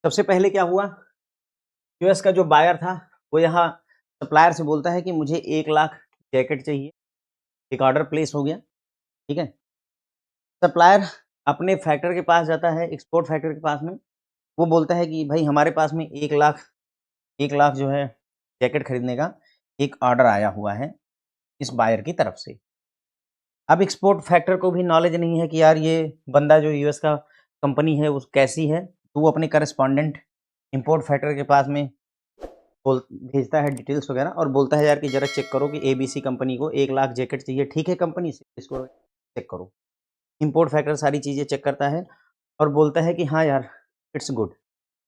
सबसे पहले क्या हुआ, यूएस का जो बायर था वो यहाँ सप्लायर से बोलता है कि मुझे 1 लाख जैकेट चाहिए, एक ऑर्डर प्लेस हो गया। ठीक है, सप्लायर अपने फैक्टर के पास जाता है, एक्सपोर्ट फैक्टर के पास में, वो बोलता है कि भाई हमारे पास में 1 लाख जो है जैकेट खरीदने का एक ऑर्डर आया हुआ है इस बायर की तरफ से। अब एक्सपोर्ट फैक्टर को भी नॉलेज नहीं है कि यार ये बंदा जो यूएस का कंपनी है वो कैसी है, तो वो अपने करस्पॉन्डेंट इंपोर्ट फैक्टर के पास में बोल भेजता है डिटेल्स वगैरह और बोलता है यार कि ज़रा चेक करो कि एबीसी कंपनी को 1 लाख जैकेट चाहिए, ठीक है कंपनी से, इसको चेक करो। इंपोर्ट फैक्टर सारी चीज़ें चेक करता है और बोलता है कि हाँ यार, इट्स गुड।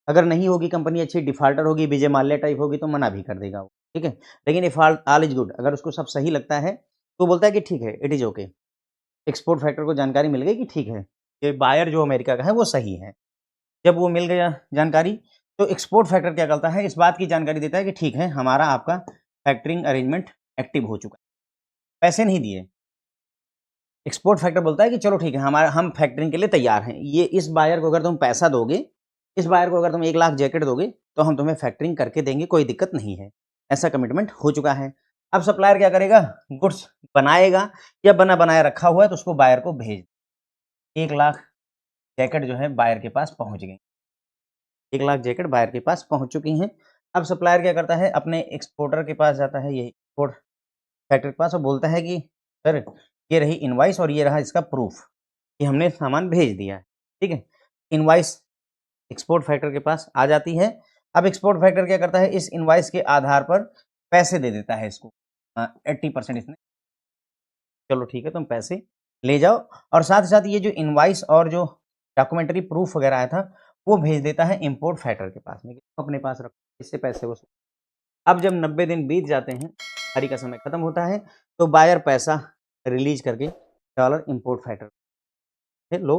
अगर नहीं होगी कंपनी अच्छी, डिफ़ाल्टर होगी, विजय माल्या टाइप होगी तो मना भी कर देगा वो, ठीक है? लेकिन इफ ऑल इज़ गुड, अगर उसको सब सही लगता है, तो बोलता है कि ठीक है, it is okay. Export factor को जानकारी मिल गई कि ठीक है, ये बायर जो अमेरिका का है वो सही है। जब वो मिल गया जानकारी, तो एक्सपोर्ट फैक्टर क्या करता है, इस बात की जानकारी देता है कि ठीक है, हमारा आपका फैक्टरिंग अरेंजमेंट एक्टिव हो चुका है। पैसे नहीं दिए। एक्सपोर्ट फैक्टर बोलता है कि चलो ठीक है, हमारा हम फैक्टरिंग के लिए तैयार हैं। ये इस बायर को अगर तुम पैसा दोगे, इस बायर को अगर तुम 1 लाख जैकेट दोगे, तो हम तुम्हें फैक्टरिंग करके देंगे, कोई दिक्कत नहीं है। ऐसा कमिटमेंट हो चुका है। अब सप्लायर क्या करेगा? गुड्स बनाएगा या बना बनाया रखा हुआ है तो उसको बायर को भेज 1 लाख जैकेट जो है बायर के पास पहुँच गई। 1 लाख जैकेट बायर के पास पहुँच चुकी हैं। अब सप्लायर क्या करता है? अपने एक्सपोर्टर के पास जाता है, ये एक्सपोर्ट फैक्टर के पास और बोलता है कि सर, ये रही इनवॉइस और ये रहा इसका प्रूफ कि हमने सामान भेज दिया है, ठीक है? इनवॉइस एक्सपोर्ट फैक्टर के पास आ जाती है। अब एक्सपोर्ट फैक्टर क्या करता है? इस इनवॉइस के आधार पर पैसे दे देता है इसको 80% इसने, चलो ठीक है तुम पैसे ले जाओ और साथ ही साथ ये जो इनवॉइस और जो डॉक्यूमेंट्री प्रूफ वगैरह आया था, वो भेज देता है इम्पोर्ट फैक्टर के पास में कि तुम अपने पास रखो, इससे पैसे वसूल। अब जब 90 दिन बीत जाते हैं, खारी का समय खत्म होता है, तो बायर पैसा रिलीज़ करके डॉलर इम्पोर्ट फैक्टर से लो,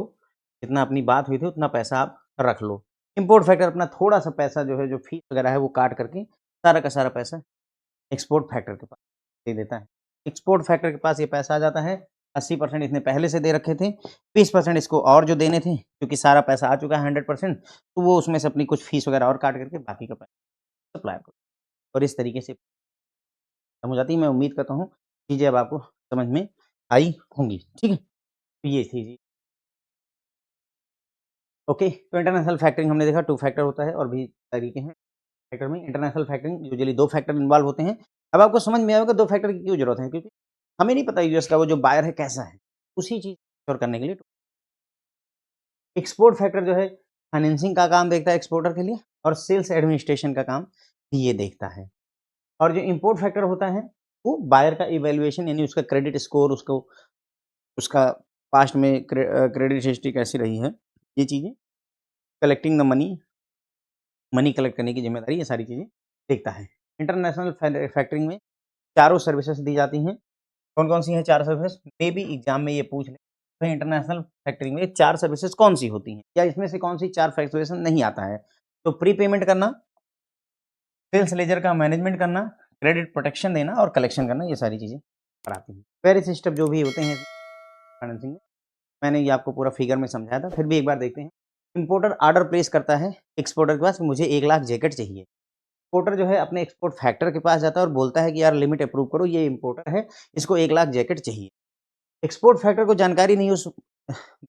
जितना अपनी बात हुई थी उतना पैसा आप रख लो। इम्पोर्ट फैक्टर अपना थोड़ा-सा पैसा जो है, जो फीस वगैरह है वो काट करके सारा का सारा पैसा एक्सपोर्ट फैक्टर के पास दे देता है। एक्सपोर्ट फैक्टर के पास ये पैसा आ जाता है, 80% इसने पहले से दे रखे थे, 20% इसको और जो देने थे, क्योंकि सारा पैसा आ चुका है 100%, तो वो उसमें से अपनी कुछ फीस वगैरह और काट करके बाकी का पैसा सप्लायर को, और इस तरीके से समझ आती है। मैं उम्मीद करता हूँ चीज़ें अब आपको समझ में आई होंगी, ठीक है? तो ये थी जी। ओके, तो इंटरनेशनल फैक्टरिंग हमने देखा 2 फैक्टर होता है और भी तरीके हैं फैक्टर में। International factoring usually 2 factor involve होते हैं। अब आपको समझ में आया होगा 2 फैक्टर की क्यों ज़रूरत है, क्योंकि हमें नहीं पता यूएस का वो जो बायर है कैसा है, उसी चीज़ श्योर करने के लिए एक्सपोर्ट फैक्टर जो है फाइनेंसिंग का काम देखता है एक्सपोर्टर के लिए और सेल्स एडमिनिस्ट्रेशन का काम भी ये देखता है। और जो इम्पोर्ट फैक्टर होता है, वो बायर का इवैल्यूएशन यानी उसका क्रेडिट स्कोर, उसको उसका पास्ट में क्रेडिट हिस्ट्री कैसी रही है, ये चीज़ें collecting the money, money collect करने की ज़िम्मेदारी, ये सारी चीज़ें देखता है। इंटरनेशनल फैक्टरिंग में चारों सर्विसेज़ दी जाती हैं। कौन-कौन सी हैं 4 सर्विसेज़? मेबी एग्ज़ाम में ये पूछ ले, तो इंटरनेशनल फैक्टरिंग में 4 सर्विसेज़ कौन-सी होती हैं? या इसमें से कौन-सी 4 फैक्टराइज़ेशन नहीं आता है? तो प्री पेमेंट करना, सेल्स लेजर का मैनेजमेंट करना, क्रेडिट प्रोटेक्शन देना और कलेक्शन करना, ये सारी चीज़ें पढ़ाती हैं। वेरियस स्टेप जो भी होते हैं फाइनेंसिंग में, मैंने ये आपको पूरा फिगर में समझाया था, फिर भी एक बार देखते हैं। इम्पोर्टर ऑर्डर प्लेस करता है एक्सपोर्टर के पास, मुझे 1 लाख जैकेट चाहिए। एक्सपोर्टर जो है अपने एक्सपोर्ट फैक्टर के पास जाता है और बोलता है कि यार लिमिट अप्रूव करो, ये इम्पोर्टर है, इसको 1 लाख जैकेट चाहिए। एक्सपोर्ट फैक्टर को जानकारी नहीं उस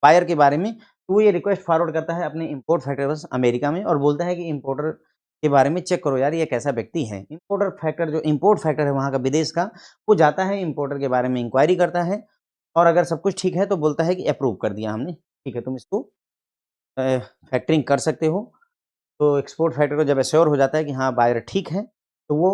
बायर के बारे में, तो वो ये रिक्वेस्ट फॉरवर्ड करता है अपने इम्पोर्ट फैक्टर बस अमेरिका में और बोलता है कि इम्पोर्टर के बारे में चेक करो यार, ये कैसा व्यक्ति है। इम्पोर्टर फैक्टर जो इम्पोर्ट फैक्टर है वहाँ का विदेश का, वो जाता है इम्पोर्टर के बारे में इंक्वायरी करता है और अगर सब कुछ ठीक है तो बोलता है कि अप्रूव कर दिया हमने, ठीक है तुम इसको फैक्टरिंग कर सकते हो। तो एक्सपोर्ट फैक्टर को जब एश्योर हो जाता है कि हाँ बायर ठीक है, तो वो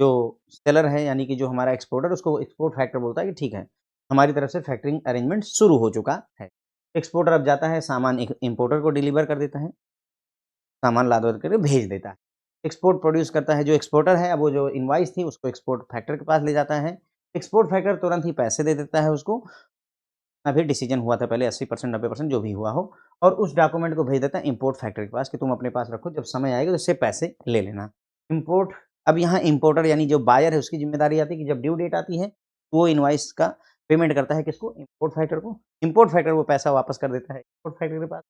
जो सेलर है यानी कि जो हमारा एक्सपोर्टर, उसको एक्सपोर्ट फैक्टर बोलता है कि ठीक है, हमारी तरफ से फैक्टरिंग अरेंजमेंट शुरू हो चुका है। एक्सपोर्टर अब जाता है सामान एक इम्पोर्टर को डिलीवर कर देता है, सामान लाद-वाद करके भेज देता है। एक्सपोर्ट प्रोड्यूस करता है जो एक्सपोर्टर है, अब वो जो इनवॉइस थी उसको एक्सपोर्ट फैक्टर के पास ले जाता है। एक्सपोर्ट फैक्टर तुरंत ही पैसे दे देता है उसको, अभी डिसीजन हुआ था पहले 80% 90% जो भी हुआ हो, और उस डॉक्यूमेंट को भेज देता है इम्पोर्ट फैक्टर के पास कि तुम अपने पास रखो, जब समय आएगा तो इससे पैसे ले लेना। इम्पोर्ट अब यहाँ इम्पोर्टर यानी जो बायर है उसकी ज़िम्मेदारी आती है कि जब ड्यू डेट आती है, तो वो इनवॉइस का पेमेंट करता है किसको? इम्पोर्ट फैक्टर को। इम्पोर्ट फैक्टर वो पैसा वापस कर देता है एक्सपोर्ट फैक्टर के पास।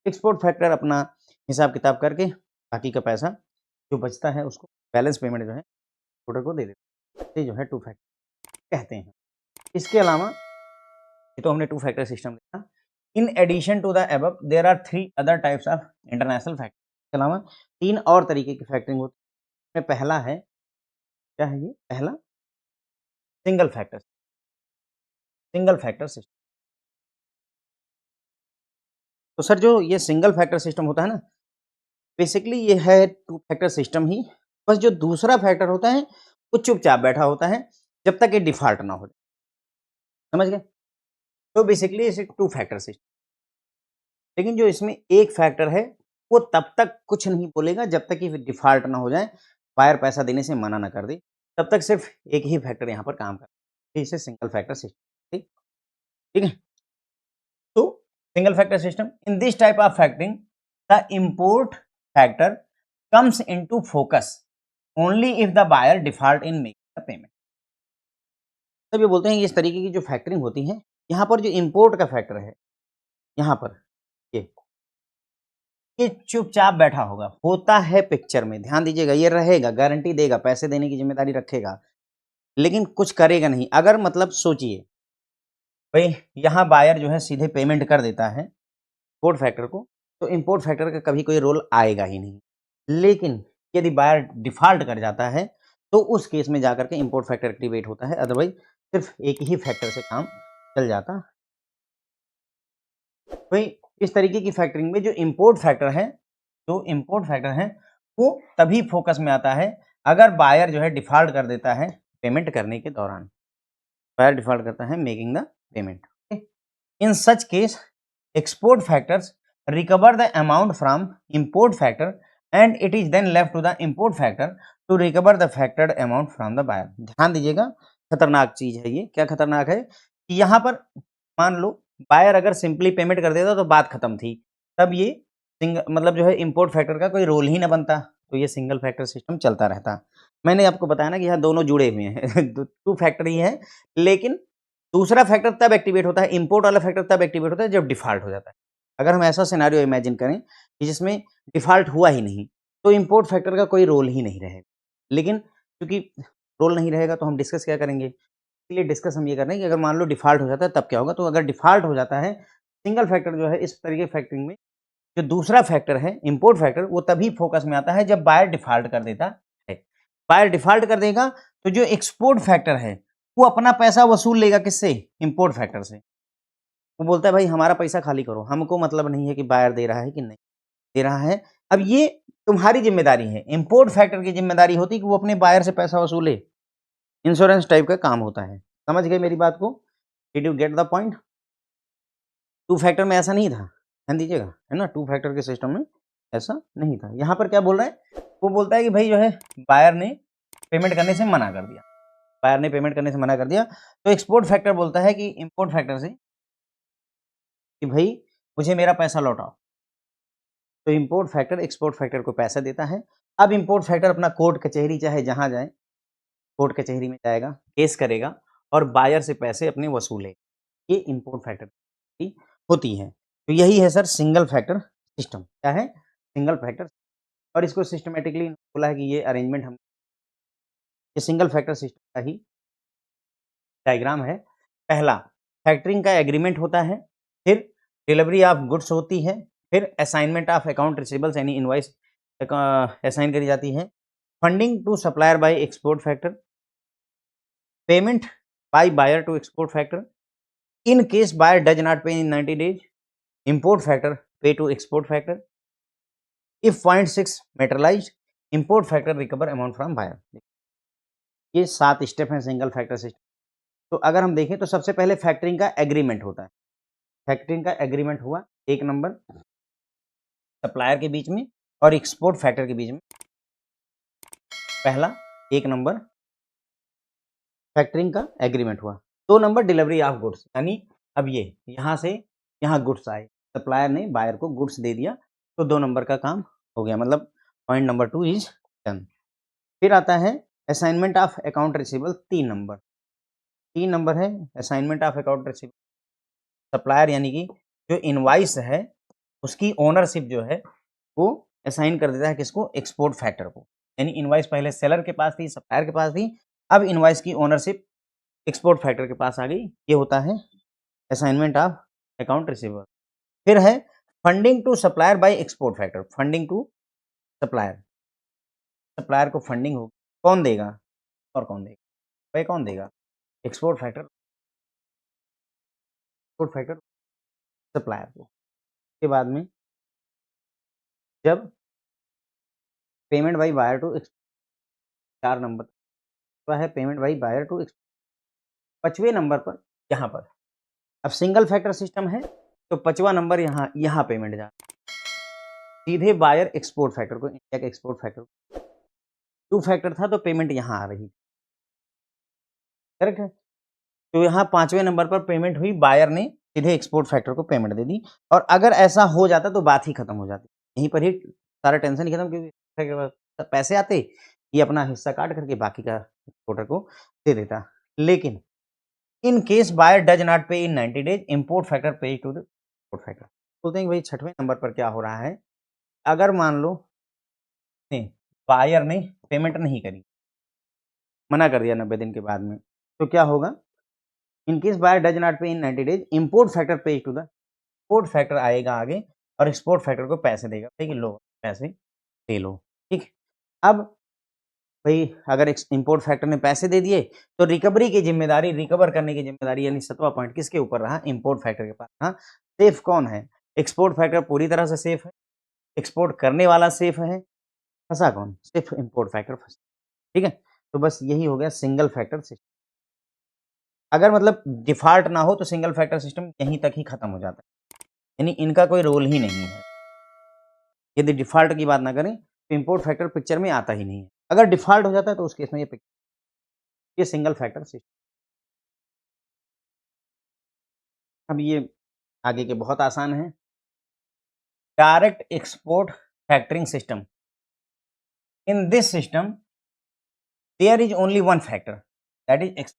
एक्सपोर्ट फैक्टर अपना हिसाब-किताब करके बाकी का पैसा जो बचता है उसको बैलेंस पेमेंट जो है इम्पोर्टर को दे देता है। ये जो है टू फैक्टर कहते हैं। इसके अलावा ये तो हमने टू फैक्टर सिस्टम देखा। In addition to the above there are 3 other types of international factoring. इसके अलावा 3 और तरीके की फैक्टरिंग होती है। इसमें पहला है, क्या है ये? पहला single factor. Single factor system. तो सर जो ये सिंगल फैक्टर सिस्टम होता है ना, बेसिकली ये है टू फैक्टर सिस्टम ही। बस जो दूसरा फैक्टर होता है वो चुपचाप बैठा होता है जब तक ये डिफ़ॉल्ट ना हो जाए। समझ गए? तो बेसिकली इसे टू फैक्टर सिस्टम। लेकिन जो इसमें एक फैक्टर है वो तब तक कुछ नहीं बोलेगा जब तक कि डिफ़ॉल्ट ना हो जाए, बायर पैसा देने से मना ना कर दे, तब तक सिर्फ़ एक ही फैक्टर यहाँ पर काम करे। इसे सिंगल फैक्टर सिस्टम। ठीक, ठीक है? तो single factor system, in this type of factoring the import factor comes into focus only if the buyer default in making the payment। तब ये बोलते हैं कि इस तरीके की जो फैक्टरिंग होती है, यहाँ पर जो इम्पोर्ट का फैक्टर है, यहाँ पर ये ये चुपचाप बैठा होगा, होता है पिक्चर में, ध्यान दीजिएगा, ये रहेगा, गारंटी देगा, पैसे देने की जिम्मेदारी रखेगा, लेकिन कुछ करेगा नहीं। अगर मतलब सोचिए भाई यहाँ बायर जो है सीधे पेमेंट कर देता है इम्पोर्ट फैक्टर को, तो इम्पोर्ट फैक्टर का कभी कोई रोल आएगा ही नहीं। लेकिन यदि बायर डिफ़ॉल्ट कर जाता है, तो उस केस में जाकर के इम्पोर्ट फैक्टर एक्टिवेट होता है, अदरवाइज़ सिर्फ़ एक ही फैक्टर से काम चल जाता। भाई इस तरीके की फैक्टरिंग में जो इम्पोर्ट फैक्टर है, वो तभी फ़ोकस में आता है, अगर बायर जो है डिफ़ॉल्ट कर देता है पेमेंट करने के दौरान। बायर डिफ़ॉल्ट करता है making the payment. In such case, export factors recover the amount from import factor and it is then left to the import factor to recover the factored amount from the buyer। ध्यान दीजिएगा, खतरनाक चीज है ये। क्या खतरनाक है कि यहाँ पर मान लो बायर अगर सिंपली पेमेंट कर देता तो बात खत्म थी, तब ये मतलब जो है इम्पोर्ट फैक्टर का कोई रोल ही ना बनता, तो ये सिंगल फैक्टर सिस्टम चलता रहता। मैंने आपको बताया ना कि यहाँ दोनों जुड़े हुए हैं टू फैक्टर ही है, लेकिन दूसरा फैक्टर तब एक्टिवेट होता है, इम्पोर्ट वाला फैक्टर तब एक्टिवेट होता है जब डिफ़ॉल्ट हो जाता है। अगर हम ऐसा सिनेरियो इमेजिन करें कि जिसमें डिफ़ॉल्ट हुआ ही नहीं, तो इम्पोर्ट फैक्टर का कोई रोल ही नहीं रहेगा। लेकिन चूँकि रोल नहीं रहेगा तो हम डिस्कस क्या करेंगे? इसलिए डिस्कस हम ये कर रहे हैं कि अगर मान लो डिफ़ॉल्ट हो जाता है तब क्या होगा? तो अगर डिफ़ॉल्ट हो जाता है, सिंगल फैक्टर जो है इस तरीके फैक्टरिंग में जो दूसरा फैक्टर है इम्पोर्ट फैक्टर, वो तभी फ़ोकस में आता है जब बायर डिफ़ॉल्ट कर देता है। बायर डिफ़ॉल्ट कर देगा तो जो एक्सपोर्ट फैक्टर है वो अपना पैसा वसूल लेगा किससे? इम्पोर्ट फैक्टर से। वो बोलता है भाई हमारा पैसा खाली करो, हमको मतलब नहीं है कि बायर दे रहा है कि नहीं दे रहा है। अब ये तुम्हारी ज़िम्मेदारी है, इम्पोर्ट फैक्टर की ज़िम्मेदारी होती है कि वो अपने बायर से पैसा वसूले। इंश्योरेंस टाइप का काम होता है। समझ गए मेरी बात को? Did you get the point? Two factor में ऐसा नहीं था, ध्यान दीजिएगा, है ना? टू फैक्टर के सिस्टम में ऐसा नहीं था। यहाँ पर क्या बोल रहा है? वो बोलता है कि भाई जो है बायर ने पेमेंट करने से मना कर दिया। बायर ने पेमेंट करने से मना कर दिया, तो एक्सपोर्ट फैक्टर बोलता है कि इम्पोर्ट फैक्टर से कि भई मुझे मेरा पैसा लौटाओ। तो इम्पोर्ट फैक्टर एक्सपोर्ट फैक्टर को पैसा देता है। अब इम्पोर्ट फैक्टर अपना कोर्ट कचहरी चाहे जहाँ जाए, कोर्ट कचहरी में जाएगा, केस करेगा और बायर से पैसे अपने वसूलेगा। ये इम्पोर्ट फैक्टर की होती है। तो यही है सर सिंगल फैक्टर सिस्टम। क्या है? Single factor. और इसको सिस्टमैटिकली बोला है कि ये अरेंजमेंट हम ये सिंगल फैक्टर सिस्टम का ही डायग्राम है। पहला फैक्टरिंग का एग्रीमेंट होता है, फिर डिलीवरी ऑफ गुड्स होती है, फिर असाइनमेंट ऑफ अकाउंट रिसीवेबल्स यानी इनवॉइस असाइन करी जाती है, funding to supplier by export factor, payment by buyer to export factor, in case buyer does not pay in 90 days, import factor pay to export factor, if point 6 materialised, import factor recover amount from buyer. ये 7 step हैं single factor system. तो अगर हम देखें तो सबसे पहले factoring का एग्रीमेंट होता है। फैक्टरिंग का एग्रीमेंट हुआ 1 नंबर सप्लायर के बीच में और एक्सपोर्ट फैक्टर के बीच में। पहला 1 नंबर फैक्टरिंग का एग्रीमेंट हुआ। 2 नंबर डिलीवरी ऑफ गुड्स, यानी अब ये यहाँ से यहाँ गुड्स आए, सप्लायर ने बायर को गुड्स दे दिया, तो 2 नंबर का काम हो गया, मतलब पॉइंट नंबर 2 इज डन। फिर आता है assignment of account receivable 3 number. 3 number है assignment of account receivable. Supplier यानी कि जो इनवॉइस है उसकी ओनरशिप जो है वो असाइन कर देता है किसको? एक्सपोर्ट फैक्टर को। यानी इनवॉइस पहले सेलर के पास थी, सप्लायर के पास थी, अब इनवॉइस की ओनरशिप एक्सपोर्ट फैक्टर के पास आ गई। ये होता है असाइनमेंट ऑफ अकाउंट रिसीवेबल। फिर है funding to supplier by export factor. Funding to supplier, supplier को फंडिंग होगी, कौन देगा? और कौन देगा? भाई कौन देगा? Export factor. Export factor supplier को। उसके बाद में जब payment by buyer to 4 number वह है पेमेंट बाई बायर टू 5वें नंबर पर यहाँ पर अब सिंगल फैक्टर सिस्टम है तो 5वां नंबर यहाँ पेमेंट जा सीधे बायर एक्सपोर्ट फैक्टर को, इंडिया के एक्सपोर्ट फैक्टर 2 फैक्टर था तो पेमेंट यहाँ आ रही, करेक्ट है। तो यहाँ 5वें नंबर पर पेमेंट हुई, बायर ने सीधे एक्सपोर्ट फैक्टर को पेमेंट दे दी। और अगर ऐसा हो जाता तो बात ही खत्म हो जाती, यहीं पर ही सारा टेंशन ही खत्म, क्योंकि पैसे आते, ये अपना हिस्सा काट करके बाकी का एक्सपोर्टर को दे देता। लेकिन in case buyer does not pay in 90 days, import factor pay to the export factor. बोलते हैं भाई 6वें नंबर पर क्या हो रहा है, अगर मान लो बायर ने पेमेंट नहीं करी, मना कर दिया 90 दिन के बाद में, तो क्या होगा, in case buyer does not pay in 90 days, import factor pay to the, import factor आएगा आगे और एक्सपोर्ट फैक्टर को पैसे देगा, ठीक है, लो पैसे दे लो, ठीक। अब भाई अगर इंपोर्ट फैक्टर ने पैसे दे दिए तो रिकवरी की जिम्मेदारी, रिकवर करने की जिम्मेदारी यानी 7वां पॉइंट किसके ऊपर रहा, इंपोर्ट फैक्टर के पास। हाँ, सेफ कौन है, एक्सपोर्ट फैक्टर पूरी तरह से सेफ है, एक्सपोर्ट करने वाला सेफ है, फंसा कौन, सिर्फ इंपोर्ट फैक्टर फंसा, ठीक है। तो बस यही हो गया सिंगल फैक्टर सिस्टम। अगर मतलब डिफ़ॉल्ट ना हो तो सिंगल फैक्टर सिस्टम यहीं तक ही खत्म हो जाता है, यानी इनका कोई रोल ही नहीं है। यदि डिफ़ॉल्ट की बात ना करें तो इंपोर्ट फैक्टर पिक्चर में आता ही नहीं है। अगर डिफ़ॉल्ट हो जाता है तो उस केस में ये सिंगल फैक्टर सिस्टम। अब ये आगे के बहुत आसान है। Direct export factoring system, in this system there is only one factor, that is,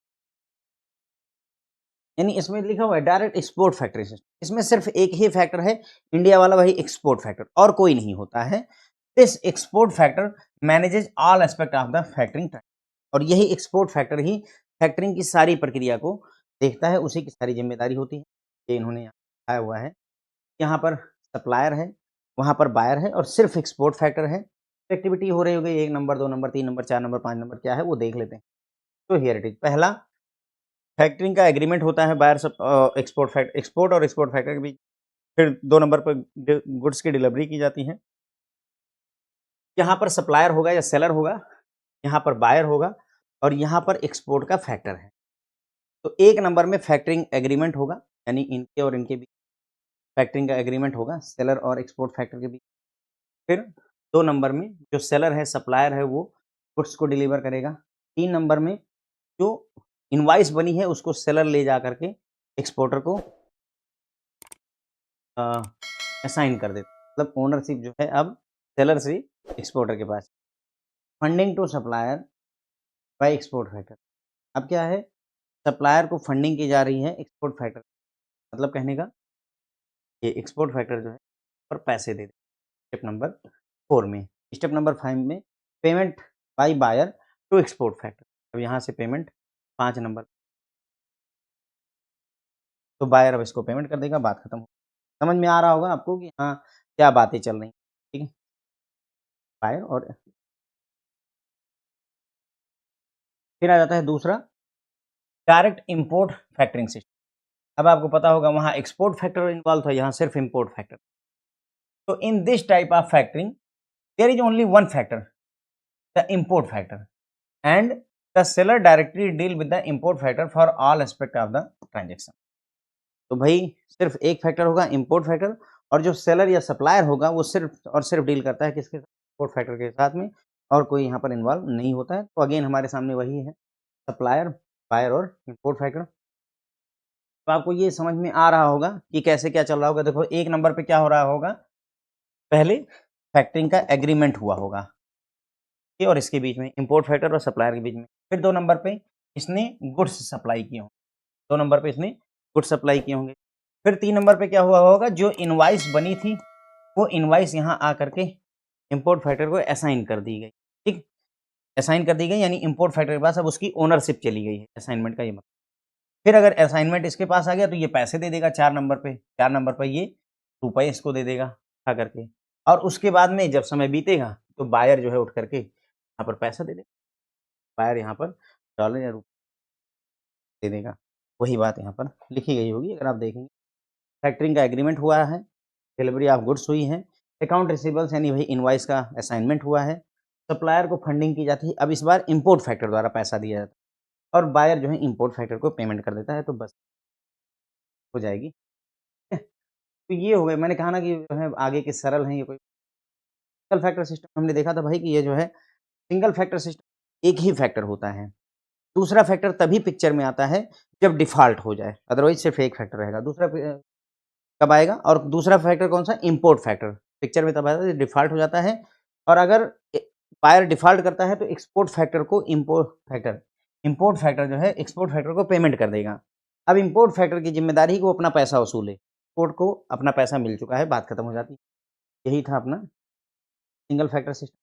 यानी इसमें लिखा हुआ है डायरेक्ट एक्सपोर्ट फैक्टरी सिस्टम, इसमें सिर्फ एक ही फैक्टर है, इंडिया वाला, वही एक्सपोर्ट फैक्टर, और कोई नहीं होता है। This export factor manages all aspect of the factoring time, और यही एक्सपोर्ट फैक्टर ही फैक्टरिंग की सारी प्रक्रिया को देखता है, उसी की सारी जिम्मेदारी होती है। ये इन्होंने यहाँ लिखाया हुआ है, यहाँ पर सप्लायर है, वहाँ पर बायर है, और सिर्फ एक्सपोर्ट फैक्टर है। एक्टिविटी हो रही होगी 1 number, 2 number, 3 number, 4 number, 5 number, क्या है वो देख लेते हैं। तो हियर इट इज, पहला फैक्टरिंग का एग्रीमेंट होता है बायर एक्सपोर्ट और एक्सपोर्ट फैक्टर के बीच। फिर 2 नंबर पर गुड्स की डिलीवरी की जाती है। यहाँ पर सप्लायर होगा या सेलर होगा, यहाँ पर बायर होगा, और यहाँ पर एक्सपोर्ट का फैक्टर है। तो 1 नंबर में फैक्टरिंग एग्रीमेंट होगा, यानी इनके और इनके बीच फैक्टरिंग का एग्रीमेंट होगा, सेलर और एक्सपोर्ट फैक्टर के बीच। फिर 2 नंबर में जो सेलर है, सप्लायर है, वो गुड्स को डिलीवर करेगा। 3 नंबर में जो इनवॉइस बनी है उसको सेलर ले जा करके एक्सपोर्टर को असाइन कर देता, मतलब ओनरशिप जो है अब सेलर से एक्सपोर्टर के पास। Funding to supplier by export factor, अब क्या है, सप्लायर को फंडिंग की जा रही है एक्सपोर्ट फैक्टर, मतलब कहने का ये एक्सपोर्ट फैक्टर जो है पर पैसे दे दे। स्टेप नंबर 4 में, स्टेप नंबर 5 में payment by buyer to export factor, अब यहाँ से पेमेंट 5 नंबर, तो बायर अब इसको पेमेंट कर देगा, बात खत्म हो। समझ में आ रहा होगा आपको कि हाँ, क्या बातें चल रही हैं, ठीक है। बायर और फिर आ जाता है दूसरा, डायरेक्ट इंपोर्ट फैक्टरिंग सिस्टम। अब आपको पता होगा वहाँ एक्सपोर्ट फैक्टर इन्वॉल्व था, यहाँ सिर्फ इंपोर्ट फैक्टर। तो in this type of factoring there is only one factor, the import factor, and the seller directly deal with the import factor for all aspect of the transaction. तो भाई सिर्फ एक factor होगा, import factor, और जो seller या supplier होगा वो सिर्फ और सिर्फ डील करता है किसके साथ, इंपोर्ट फैक्टर के साथ में, और कोई यहाँ पर इन्वॉल्व नहीं होता है। तो अगेन हमारे सामने वही है, सप्लायर, बायर और इंपोर्ट फैक्टर। तो आपको ये समझ में आ रहा होगा कि कैसे क्या चल रहा होगा। देखो 1 नंबर पे क्या हो रहा होगा, पहले फैक्टरिंग का एग्रीमेंट हुआ होगा ये और इसके बीच में, इंपोर्ट फैक्टर और सप्लायर के बीच में। फिर 2 नंबर पे इसने गुड्स सप्लाई किए होंगे, 2 नंबर पे इसने गुड्स सप्लाई किए होंगे। फिर 3 नंबर पे क्या हुआ होगा, जो इनवॉइस बनी थी वो इनवॉइस यहाँ आ करके इंपोर्ट फैक्टर को असाइन कर दी गई, ठीक, असाइन कर दी गई, यानी इंपोर्ट फैक्टर के पास अब उसकी ओनरशिप चली गई है, असाइनमेंट का ये मतलब। फिर अगर असाइनमेंट इसके पास आ गया तो ये पैसे दे देगा 4 नंबर पे, 4 नंबर पे ये रुपए इसको दे देगा उठा करके, और उसके बाद में जब समय बीतेगा तो बायर जो है उठ करके यहाँ पर पैसा दे देगा, बायर यहाँ पर डॉलर या रुपये दे देगा, वही बात यहाँ पर लिखी गई होगी अगर आप देखेंगे। फैक्टरिंग का एग्रीमेंट हुआ है, डिलीवरी ऑफ गुड्स हुई है, अकाउंट रिसीवेबल्स यानी वही इनवॉइस का असाइनमेंट हुआ है, सप्लायर को फंडिंग की जाती है। अब इस बार इम्पोर्ट फैक्टर द्वारा पैसा दिया जाता है और बायर जो है इम्पोर्ट फैक्टर को पेमेंट कर देता है, तो बस हो जाएगी। ठीक है? तो ये हो गए, मैंने कहा ना कि जो है आगे के सरल हैं ये कोई। सिंगल फैक्टर सिस्टम हमने देखा था भाई कि ये जो है सिंगल फैक्टर सिस्टम एक ही फैक्टर होता है। दूसरा फैक्टर तभी पिक्चर में आता है जब डिफ़ॉल्ट हो जाए, अदरवाइज़ सिर्फ़ एक फैक्टर रहेगा। दूसरा कब आएगा और दूसरा फैक्टर कौन-सा? Import factor. पिक्चर में तब आता है जब डिफ़ॉल्ट हो जाता है और अगर बायर डिफ़ॉल्ट करता है तो एक्सपोर्ट फैक्टर को इम्पोर्ट फैक्टर जो है एक्सपोर्ट फैक्टर को पेमेंट कर देगा। अब इम्पोर्ट फैक्टर की ज़िम्मेदारी है कि वो अपना पैसा वसूले। एक्सपोर्ट को अपना पैसा मिल चुका है, बात खत्म हो जाती है। यही था अपना सिंगल फैक्टर सिस्टम।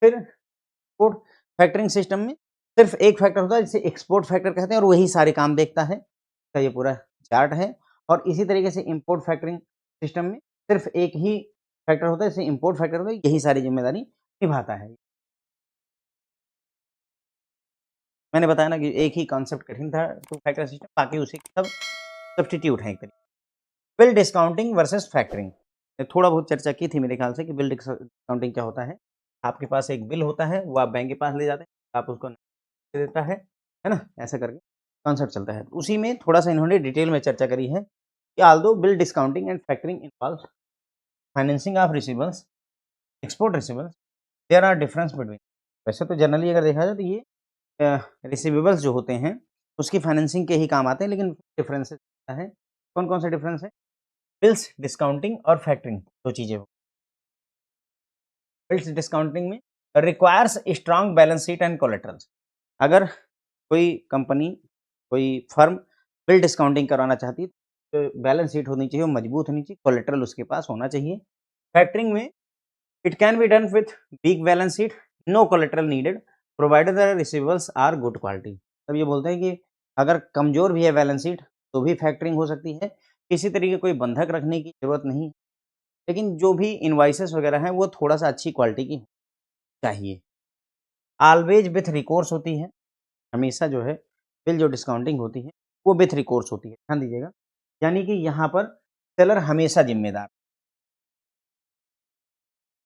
फिर एक्सपोर्ट फैक्टरिंग सिस्टम में सिर्फ़ एक फैक्टर होता है जिसे एक्सपोर्ट फैक्टर कहते हैं और वही सारे काम देखता है। इसका ये पूरा चार्ट है और इसी तरीके से इम्पोर्ट फैक्टरिंग सिस्टम में सिर्फ़ एक ही फैक्टर होता है, जैसे इम्पोर्ट फैक्टर होता है, यही सारी ज़िम्मेदारी निभाता है। मैंने बताया ना कि एक ही कॉन्सेप्ट कठिन था टू फैक्टर सिस्टम, बाकी उसी के सब सब्स्टिट्यूट हैं एक तरीके। बिल डिस्काउंटिंग वर्सेस फैक्टरिंग, थोड़ा बहुत चर्चा की थी मेरे ख्याल से कि बिल डिस्काउंटिंग क्या होता है। आपके पास एक बिल होता है, वो आप बैंक के पास ले जाते हैं, आप उसको दे देता है ना? ऐसा करके कॉन्सेप्ट चलता है। उसी में थोड़ा-सा इन्होंने डिटेल में चर्चा करी है कि although bill discounting and factoring involves financing of receivables, export receivables, there are difference between. वैसे तो जनरली अगर देखा जाए तो ये रिसीवेबल्स जो होते हैं, उसकी फाइनेंसिंग के ही काम आते हैं, लेकिन डिफरेंसेस है। कौन-कौन से डिफरेंस है? बिल्स डिस्काउंटिंग और फैक्टरिंग 2 चीज़ें हो। बिल्स डिस्काउंटिंग में requires strong balance sheet and collaterals. अगर कोई कंपनी, कोई फर्म बिल डिस्काउंटिंग करवाना चाहती है, तो बैलेंस शीट होनी चाहिए, वो मजबूत होनी चाहिए, कोलैटरल उसके पास होना चाहिए। फैक्टरिंग में it can be done with weak balance sheet, no collateral needed, provided the receivables are good quality. तब ये बोलते हैं कि अगर कमज़ोर भी है बैलेंस शीट, तो भी फैक्टरिंग हो सकती है। किसी तरीके कोई बंधक रखने की ज़रूरत नहीं, लेकिन जो भी इनवॉइसेस वगैरह हैं, वो थोड़ा-सा अच्छी क्वालिटी की चाहिए। ऑलवेज विथ रिकोर्स होती है, हमेशा जो है बिल जो डिस्काउंटिंग होती है, वो विथ रिकोर्स होती है, ध्यान दीजिएगा। यानी कि यहाँ पर सेलर हमेशा ज़िम्मेदार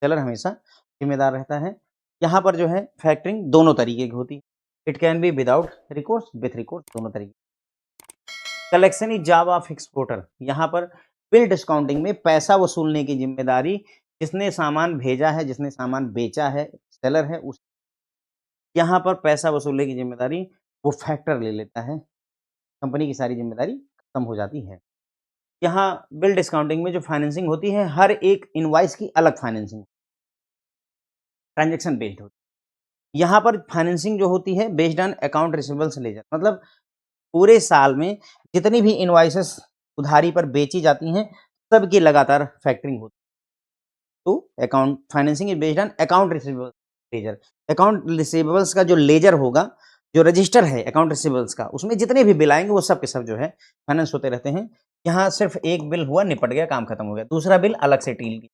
सेलर हमेशा ज़िम्मेदार रहता है। यहाँ पर जो है फैक्टरिंग दोनों तरीके की होती है। It can be without recourse, with recourse, दोनों तरीके। Collection is job of exporter, यहाँ पर बिल डिस्काउंटिंग में पैसा वसूलने की ज़िम्मेदारी जिसने सामान भेजा है, जिसने सामान बेचा है, सेलर है उस यहाँ पर पैसा वसूलने की ज़िम्मेदारी वो फैक्टर ले लेता है। कंपनी की सारी ज़िम्मेदारी खत्म हो जाती है। यहाँ बिल डिस्काउंटिंग में जो फाइनेंसिंग होती है, हर एक इनवॉइस की अलग फाइनेंसिंग, ट्रांज़ैक्शन बेस्ड होती है। यहाँ पर फाइनेंसिंग जो होती है based on account receivables ledger, मतलब पूरे साल में जितनी भी इनवॉइसेस उधारी पर बेची जाती हैं, सबकी लगातार फैक्टरिंग होती है। तो account financing is based on account receivables ledger. Account receivables का जो लेजर होगा, जो रजिस्टर है अकाउंट रिसीवेबल्स का, उसमें जितने भी बिल आएँगे वो सब के सब जो है फाइनेंस होते रहते हैं। यहाँ सिर्फ़ एक बिल हुआ, निपट गया, काम खत्म हो गया। दूसरा बिल अलग से डील की।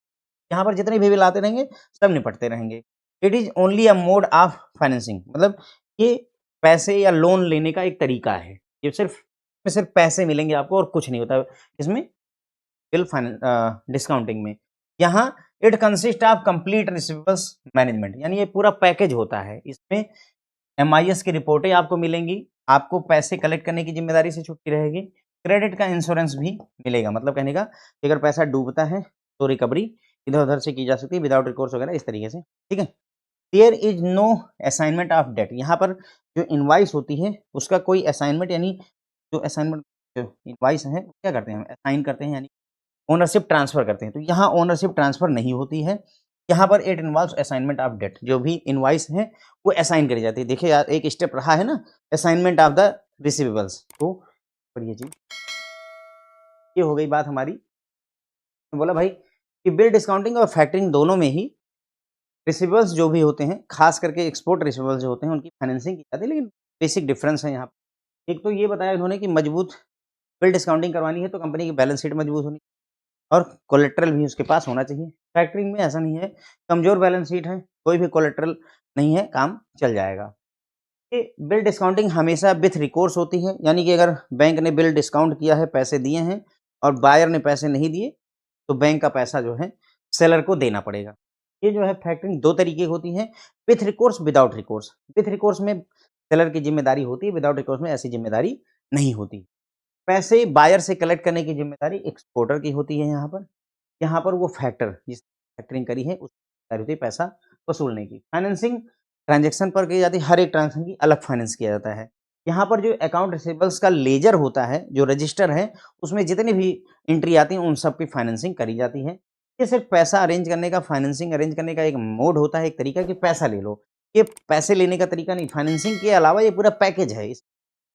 यहाँ पर जितने भी बिल आते रहेंगे, सब निपटते रहेंगे। It is only a mode of financing, मतलब ये पैसे या लोन लेने का एक तरीका है। ये सिर्फ़ पैसे मिलेंगे आपको और कुछ नहीं होता इसमें बिल डिस्काउंटिंग में। यहाँ it consist of complete receivables management, यानी ये पूरा पैकेज होता है। इसमें एमआईएस की रिपोर्टें आपको मिलेंगी, आपको पैसे कलेक्ट करने की ज़िम्मेदारी से छुट्टी रहेगी, क्रेडिट का इंश्योरेंस भी मिलेगा। मतलब कहने का कि अगर पैसा डूबता है, तो रिकवरी इधर-उधर से की जा सकती है विदाउट रिकोर्स वगैरह इस तरीके से, ठीक है? There is no assignment of debt, यहाँ पर जो इनवॉइस होती है, उसका कोई असाइनमेंट यानी जो असाइनमेंट जो इनवॉइस है, क्या करते हैं हम असाइन करते हैं, यानी ओनरशिप ट्रांसफ़र करते हैं। तो यहाँ ओनरशिप ट्रांसफ़र नहीं होती है। यहाँ पर it involves assignment of debt, जो भी इनवॉइस है वो असाइन करी जाती है। देखिए यार एक स्टेप रहा है ना, असाइनमेंट ऑफ द रिसीवेबल्स, तो और ये चीज़ ये हो गई बात हमारी। तो बोला भाई कि बिल डिस्काउंटिंग और फैक्टरिंग दोनों में ही रिसीवेबल्स जो भी होते हैं, ख़ास करके एक्सपोर्ट रिसीवेबल्स जो होते हैं उनकी फाइनेंसिंग की जाती है, लेकिन बेसिक डिफरेंस है यहाँ पे। एक तो ये बताया इन्होंने कि मजबूत बिल डिस्काउंटिंग करवानी है तो कंपनी की बैलेंस शीट मजबूत होनी और कोलेटरल भी उसके पास होना चाहिए। फैक्टरिंग में ऐसा नहीं है, कमज़ोर बैलेंस शीट है, कोई भी कोलेटरल नहीं है, काम चल जाएगा। ये बिल डिस्काउंटिंग हमेशा विथ रिकोर्स होती है, यानी कि अगर बैंक ने बिल डिस्काउंट किया है, पैसे दिए हैं और बायर ने पैसे नहीं दिए, तो बैंक का पैसा जो है सेलर को देना पड़ेगा। ये जो है फैक्टरिंग 2 तरीके की होती है, with recourse, without recourse. With recourse में सेलर की ज़िम्मेदारी होती है, विदाउट रिकोर्स में ऐसी ज़िम्मेदारी नहीं होती। पैसे बायर से कलेक्ट करने की ज़िम्मेदारी एक्सपोर्टर की होती है यहाँ पर। यहाँ पर वो फैक्टर जिसने फैक्टरिंग करी है उसकी ज़िम्मेदारी होती है पैसा वसूलने की। फाइनेंसिंग ट्रांज़ैक्शन पर की जाती है, हर एक ट्रांज़ैक्शन की अलग फाइनेंस किया जाता है। यहाँ पर जो अकाउंट रिसीवेबल्स का लेजर होता है, जो रजिस्टर है, उसमें जितनी भी एंट्री आती है उन सब की फाइनेंसिंग करी जाती है। ये सिर्फ़ पैसा अरेंज करने का, फाइनेंसिंग अरेंज करने का एक मोड होता है, एक तरीका कि पैसा ले लो। ये पैसे लेने का तरीका नहीं, फाइनेंसिंग के अलावा ये पूरा पैकेज है। इस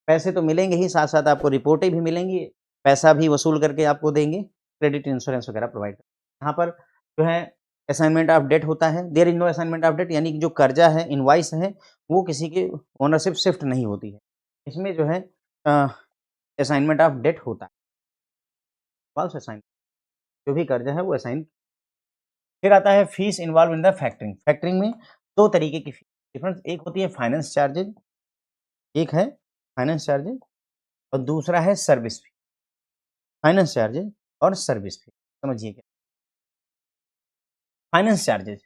पैसे तो मिलेंगे ही, साथ-साथ आपको रिपोर्टें भी मिलेंगी, पैसा भी वसूल करके आपको देंगे, क्रेडिट इंश्योरेंस वगैरह प्रोवाइड यहाँ पर जो है असाइनमेंट ऑफ डेट होता है, there is no assignment of debt, यानी कि जो कर्जा है, इनवॉइस है, वो किसी के ओनरशिप शिफ्ट नहीं होती है। इसमें जो है अ, असाइनमेंट ऑफ डेट होता है, फॉल्स असाइन जो भी कर्जा है वो असाइन। फिर आता है fees involve in the factoring. Factoring में 2 तरीके की फीस डिफरेंस, एक होती है फाइनेंस चार्जेज़, एक है फाइनेंस चार्जेज़ और दूसरा है सर्विस फी। फाइनेंस चार्जेज़ और सर्विस फी, समझिए क्या? Finance charges,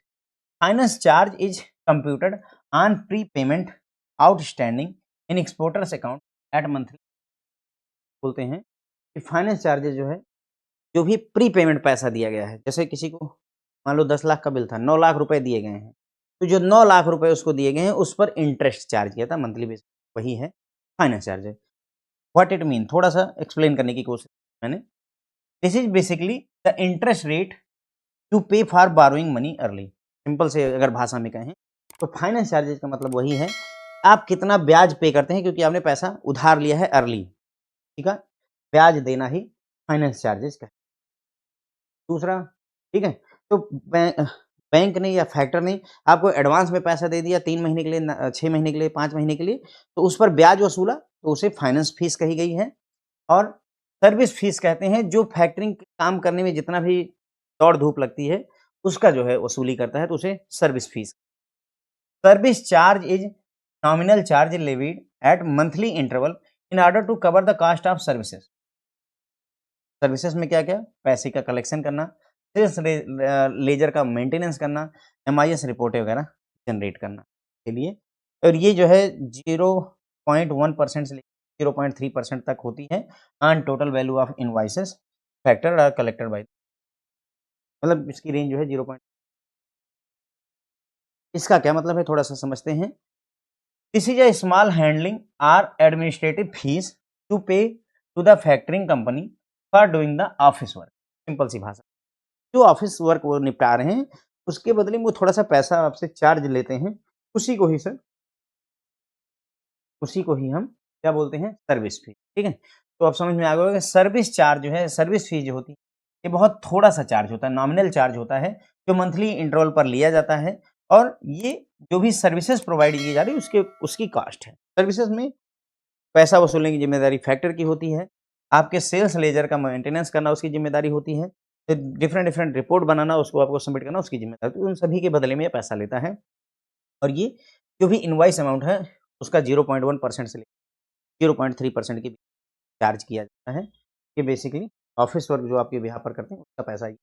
finance charge is computed on prepayment outstanding in exporter's account at monthly. बोलते हैं कि फाइनेंस चार्जेज़ जो है, जो भी प्रीपेमेंट पैसा दिया गया है, जैसे किसी को मान लो 10 लाख का बिल था, 9 लाख रुपए दिए गए हैं, तो जो 9 लाख रुपए उसको दिए गए हैं, उस पर इंटरेस्ट चार्ज किया था मंथली बेसिस, वही है finance charges. What it mean, थोड़ा-सा एक्सप्लेन करने की कोशिश की मैंने। This is basically the interest rate to pay for borrowing money early. Simple से अगर भाषा में कहें, तो फाइनेंस चार्जेज़ का मतलब वही है, आप कितना ब्याज पे करते हैं क्योंकि आपने पैसा उधार लिया है अर्ली, ठीक है? ब्याज देना ही फाइनेंस चार्जेज़ का। दूसरा, ठीक है? तो बैंक ने या फैक्टर ने आपको एडवांस में पैसा दे दिया 3 महीने के लिए, 6 महीने के लिए, 5 महीने के लिए, तो उस पर ब्याज वसूला, तो उसे फाइनेंस फीस कही गई है। और सर्विस फीस कहते हैं जो फैक्टरिंग काम करने में जितना भी दौड़-धूप लगती है, उसका जो है वसूली करता है, तो उसे service fees. Service charge is nominal charge levied at monthly interval in order to cover the cost of services. Services में क्या-क्या? पैसे का कलेक्शन करना, लेजर का मेंटेनेंस करना, एमआईएस रिपोर्टें वगैरह जनरेट करना के लिए। और ये जो है 0.1% से लेकर 0.3% तक होती है on total value of invoices factored और कलेक्टेड बाय, मतलब इसकी रेंज जो है 0 पॉइंट। इसका क्या मतलब है थोड़ा-सा समझते हैं। This is a small handling और administrative fee to pay to the factoring company for doing the office work. Simple सी भाषा, जो ऑफिस वर्क वो निपटा रहे हैं, उसके बदले में वो थोड़ा-सा पैसा आपसे चार्ज लेते हैं, उसी को ही सर, उसी को ही हम क्या बोलते हैं? सर्विस फी, ठीक है? तो अब समझ में आ गया होगा कि सर्विस चार्ज जो है, सर्विस फी जो होती है, ये बहुत थोड़ा-सा चार्ज होता है, नॉमिनल चार्ज होता है, जो मंथली इंटरवल पर लिया जाता है और ये जो भी सर्विसेज़ प्रोवाइड की जा रही है, उसके उसकी कॉस्ट है। सर्विसेज़ में पैसा वसूलने की ज़िम्मेदारी फैक्टर की होती है, आपके सेल्स लेजर का मेंटेनेंस करना उसकी ज़िम्मेदारी होती है, फिर डिफरेंट-डिफरेंट रिपोर्ट बनाना, उसको आपको सबमिट करना उसकी ज़िम्मेदारी, तो उन सभी के बदले में ये पैसा लेता है। और ये जो भी इनवॉइस अमाउंट है, उसका 0.1% से लेकर 0.3% की चार्ज किया जाता है। ये बेसिकली ऑफिस वर्क जो आप ये यहाँ पर करते हैं, उसका पैसा ये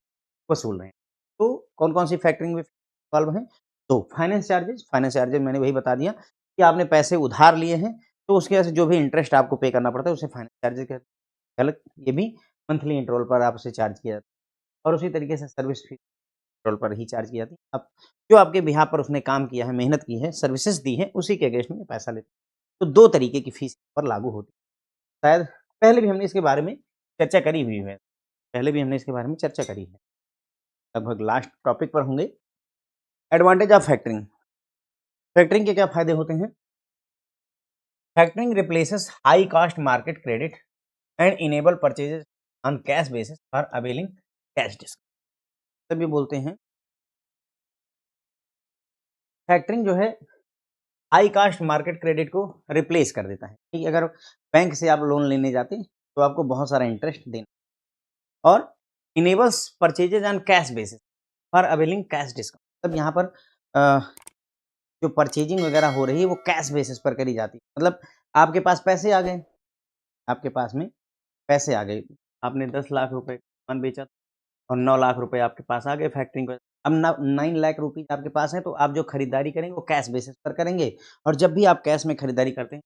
वसूल रहे हैं। तो कौन-कौन सी फैक्टरिंग में इन्वॉल्व हैं? तो फाइनेंस चार्जेज़ मैंने वही बता दिया कि आपने पैसे उधार लिए हैं, तो उसके वजह से जो भी इंटरेस्ट आपको पे करना पड़ता है, उसे फाइनेंस चार्जेज़ कहते हैं। गलत, ये भी मंथली इंटरवल पर आपसे चार्ज किया जाता है और उसी तरीके से सर्विस फी इंटरवल पर ही चार्ज की जाती है। अब जो आपके बिहाफ़ पर उसने काम किया है, मेहनत की है, सर्विसेज़ दी हैं, उसी के अगेंस्ट में पैसा लेते हैं। तो 2 तरीके की फीस पर लागू होती है। शायद पहले भी हमने इसके बारे में चर्चा करी हुई है। पहले भी हमने इसके बारे में चर्चा करी है। लगभग लास्ट टॉपिक पर होंगे। Advantage of factoring. फैक्टरिंग के क्या फ़ायदे होते हैं? Factoring replaces high cost market credit and enable purchases on cash basis for availing cash discount. तभी बोलते हैं फैक्टरिंग जो है हाई कॉस्ट मार्केट क्रेडिट को रिप्लेस कर देता है। ठीक है, अगर बैंक से आप लोन लेने जाते हैं, तो आपको बहुत सारा इंटरेस्ट देना और enables purchases on cash basis for availing cash discount. तब यहाँ पर अ, जो परचेजिंग वगैरह हो रही है वो कैश बेसिस पर करी जाती है। मतलब आपके पास पैसे आ गए, आपके पास में पैसे आ गए, आपने 10 लाख रुपए सामान बेचा और 9 लाख रुपए आपके पास आ गए फैक्टरिंग पे। अब न 9 लाख रुपीज़ आपके पास हैं, तो आप जो खरीदारी करेंगे वो कैश बेसिस पर करेंगे और जब भी आप कैश में खरीदारी करते हैं,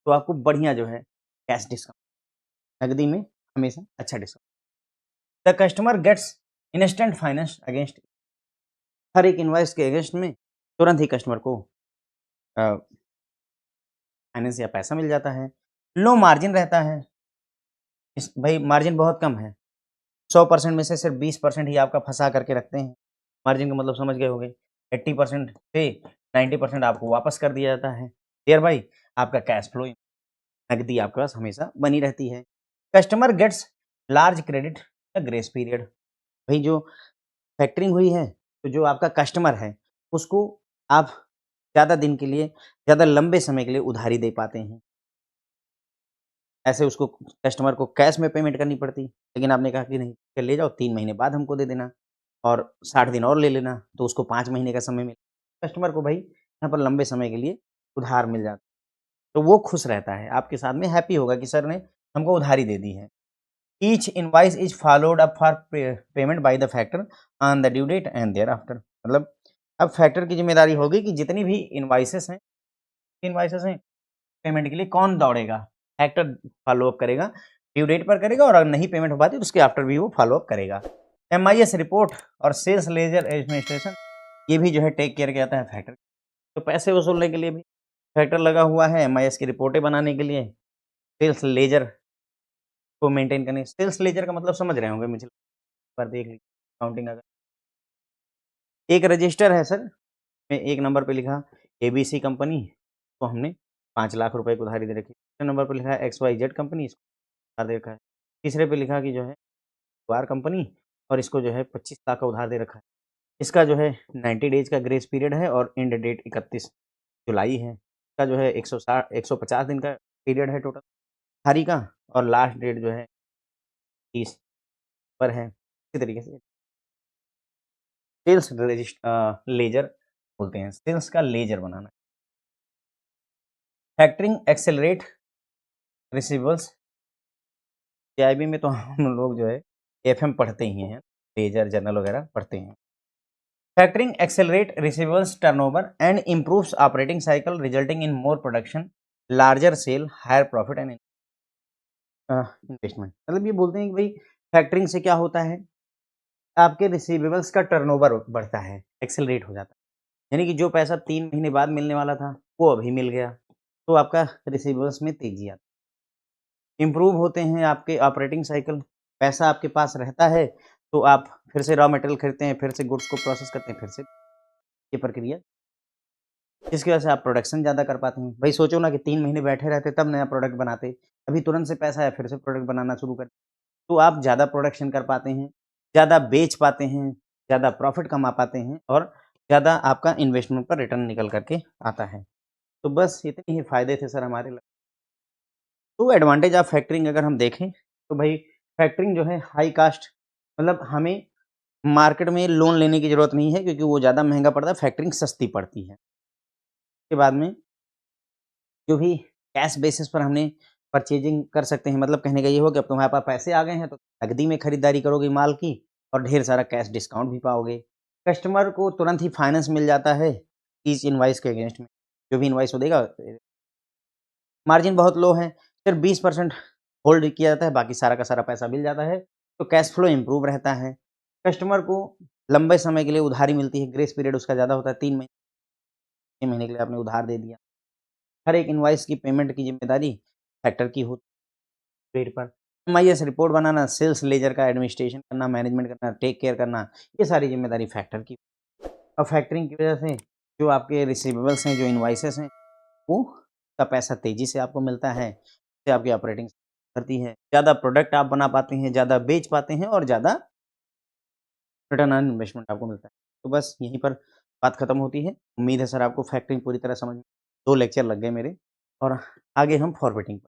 तो आपको बढ़िया जो है कैश डिस्काउंट, नकदी में हमेशा अच्छा discount. The customer gets instant finance against, हर एक इनवॉइस के अगेंस्ट में तुरंत ही कस्टमर को अ, फाइनेंस या पैसा मिल जाता है। लो मार्जिन रहता है, इस भाई मार्जिन बहुत कम है, 100% में से सिर्फ 20% ही आपका फँसा करके रखते हैं। मार्जिन का मतलब समझ गए होंगे, 80% से 90% आपको वापस कर दिया जाता है। देयर बाय आपका कैश फ्लो, नकदी आपके पास हमेशा बनी रहती है। कस्टमर गेट्स लार्ज क्रेडिट या ग्रेस पीरियड, भाई जो फैक्टरिंग हुई है, तो जो आपका कस्टमर है, उसको आप ज़्यादा दिन के लिए, ज़्यादा लंबे समय के लिए उधारी दे पाते हैं। ऐसे उसको कस्टमर को कैश में पेमेंट करनी पड़ती, लेकिन आपने कहा कि नहीं, चल ले जाओ 3 महीने बाद हमको दे देना और 60 दिन और ले लेना, तो उसको 5 महीने का समय मिले। कस्टमर को भाई यहाँ पर लंबे समय के लिए उधार मिल जाता है, तो वो खुश रहता है, आपके साथ में हैप्पी होगा कि सर ने हमको उधारी दे दी है। Each invoice is followed up for payment by the factor on the due date and thereafter, मतलब अब फैक्टर की ज़िम्मेदारी होगी कि जितनी भी इनवॉइसेस हैं पेमेंट के लिए कौन दौड़ेगा? फैक्टर फ़ॉलो-अप करेगा, ड्यू डेट पर करेगा और अगर नहीं पेमेंट हो पाती तो उसके आफ्टर भी वो फ़ॉलो-अप करेगा। एमआईएस रिपोर्ट और सेल्स लेजर एडमिनिस्ट्रेशन, ये भी जो है टेक केयर किया जाता है फैक्टर। तो पैसे वसूलने के लिए भी फैक्टर लगा हुआ है, एमआईएस की रिपोर्टें बनाने के लिए, सेल्स लेजर को मेंटेन करने, सेल्स लेजर का मतलब समझ रहे होंगे मुझे, एक बार देख लीजिए अकाउंटिंग अगर एक रजिस्टर है सर, में 1 नंबर पे लिखा एबीसी कंपनी, तो हमने 5 लाख रुपए की उधारी दे रखी। दूसरे नंबर पे लिखा है एक्सवाईजेड कंपनी, इसको उधार दे रखा है। तीसरे पे लिखा कि जो है वार कंपनी और इसको जो है 25 लाख का उधार दे रखा है। इसका जो है 90 डेज़ का ग्रेस पीरियड है और एंड डेट 31 जुलाई है। इसका जो है 150 दिन का पीरियड है टोटल उधारी का और लास्ट डेट जो है 30 पर है। इसी तरीके से लेजर बोलते हैं, सेल्स का लेजर बनाना। फैक्टरिंग एक्सेलरेट रिसीवेबल्स, सीआईबी में तो हम लोग जो है एफएम पढ़ते ही हैं, लेजर जर्नल वगैरह पढ़ते हैं। Factoring accelerate receivables turnover and improves operating cycle resulting in more production, larger sale, higher profit and investment. मतलब ये बोलते हैं कि भाई फैक्टरिंग से क्या होता है, आपके रिसीवेबल्स का टर्नओवर बढ़ता है, एक्सेलरेट हो जाता है। यानी कि जो पैसा 3 महीने बाद मिलने वाला था, वो अभी मिल गया, तो आपका रिसीवेबल्स में तेजी आती है। इम्प्रूव होते हैं आपके ऑपरेटिंग साइकिल, पैसा आपके पास रहता है, तो आप फिर से रॉ मटेरियल खरीदते हैं, फिर से गुड्स को प्रोसेस करते हैं, फिर से ये प्रक्रिया, जिसकी वजह से आप प्रोडक्शन ज़्यादा कर पाते हैं। भाई सोचो ना कि 3 महीने बैठे रहते तब नया प्रोडक्ट बनाते, अभी तुरंत से पैसा है फिर से प्रोडक्ट बनाना शुरू कर, तो आप ज़्यादा प्रोडक्शन कर पाते हैं, ज़्यादा बेच पाते हैं, ज़्यादा प्रॉफ़िट कमा पाते हैं और ज़्यादा आपका इन्वेस्टमेंट पर रिटर्न निकल कर के आता है। तो बस इतने ही फ़ायदे थे सर हमारे तो एडवांटेज ऑफ फैक्टरिंग अगर हम देखें, तो भाई फैक्टरिंग जो है हाई कास्ट, मतलब हमें मार्केट में लोन लेने की ज़रूरत नहीं है क्योंकि वो ज़्यादा महँगा पड़ता है, फैक्टरिंग सस्ती पड़ती है। उसके बाद में जो भी कैश बेसिस पर हमने परचेज़िंग कर सकते हैं, मतलब कहने का ये हुआ कि अब तुम्हारे पास पैसे आ गए हैं तो नकदी में खरीदारी करोगे माल की और ढेर सारा कैश डिस्काउंट भी पाओगे। कस्टमर को तुरंत ही फाइनेंस मिल जाता है ईच इनवॉइस के अगेंस्ट में, जो भी इनवॉइस वो देगा, मार्जिन बहुत लो है, सिर्फ 20% होल्ड किया जाता है, बाकी सारा का सारा पैसा मिल जाता है, तो कैश फ्लो इम्प्रूव रहता है। कस्टमर को लंबे समय के लिए उधारी मिलती है, ग्रेस पीरियड उसका ज़्यादा होता है, 3 महीने, 6 महीने के लिए आपने उधार दे दिया। हर एक इनवॉइस की पेमेंट की ज़िम्मेदारी फैक्टर की होती है पेड पर। एमआईएस रिपोर्ट बनाना, सेल्स लेजर का एडमिनिस्ट्रेशन करना, मैनेजमेंट करना, टेक केयर करना, ये सारी ज़िम्मेदारी फैक्टर की। और फैक्टरिंग की वजह से जो आपके रिसीवेबल्स हैं, जो इनवॉइसेस हैं, वो का पैसा तेज़ी से आपको मिलता है, इससे आपकी ऑपरेटिंग करती है। ज़्यादा प्रोडक्ट आप बना पाते हैं, ज़्यादा बेच पाते हैं और ज़्यादा रिटर्न ऑन इन्वेस्टमेंट आपको मिलता है। तो बस यहीं पर बात खत्म होती है। उम्मीद है सर आपको फैक्टरिंग पूरी तरह समझ में, 2 लेक्चर लग गए मेरे और आगे हम फॉरवर्डिंग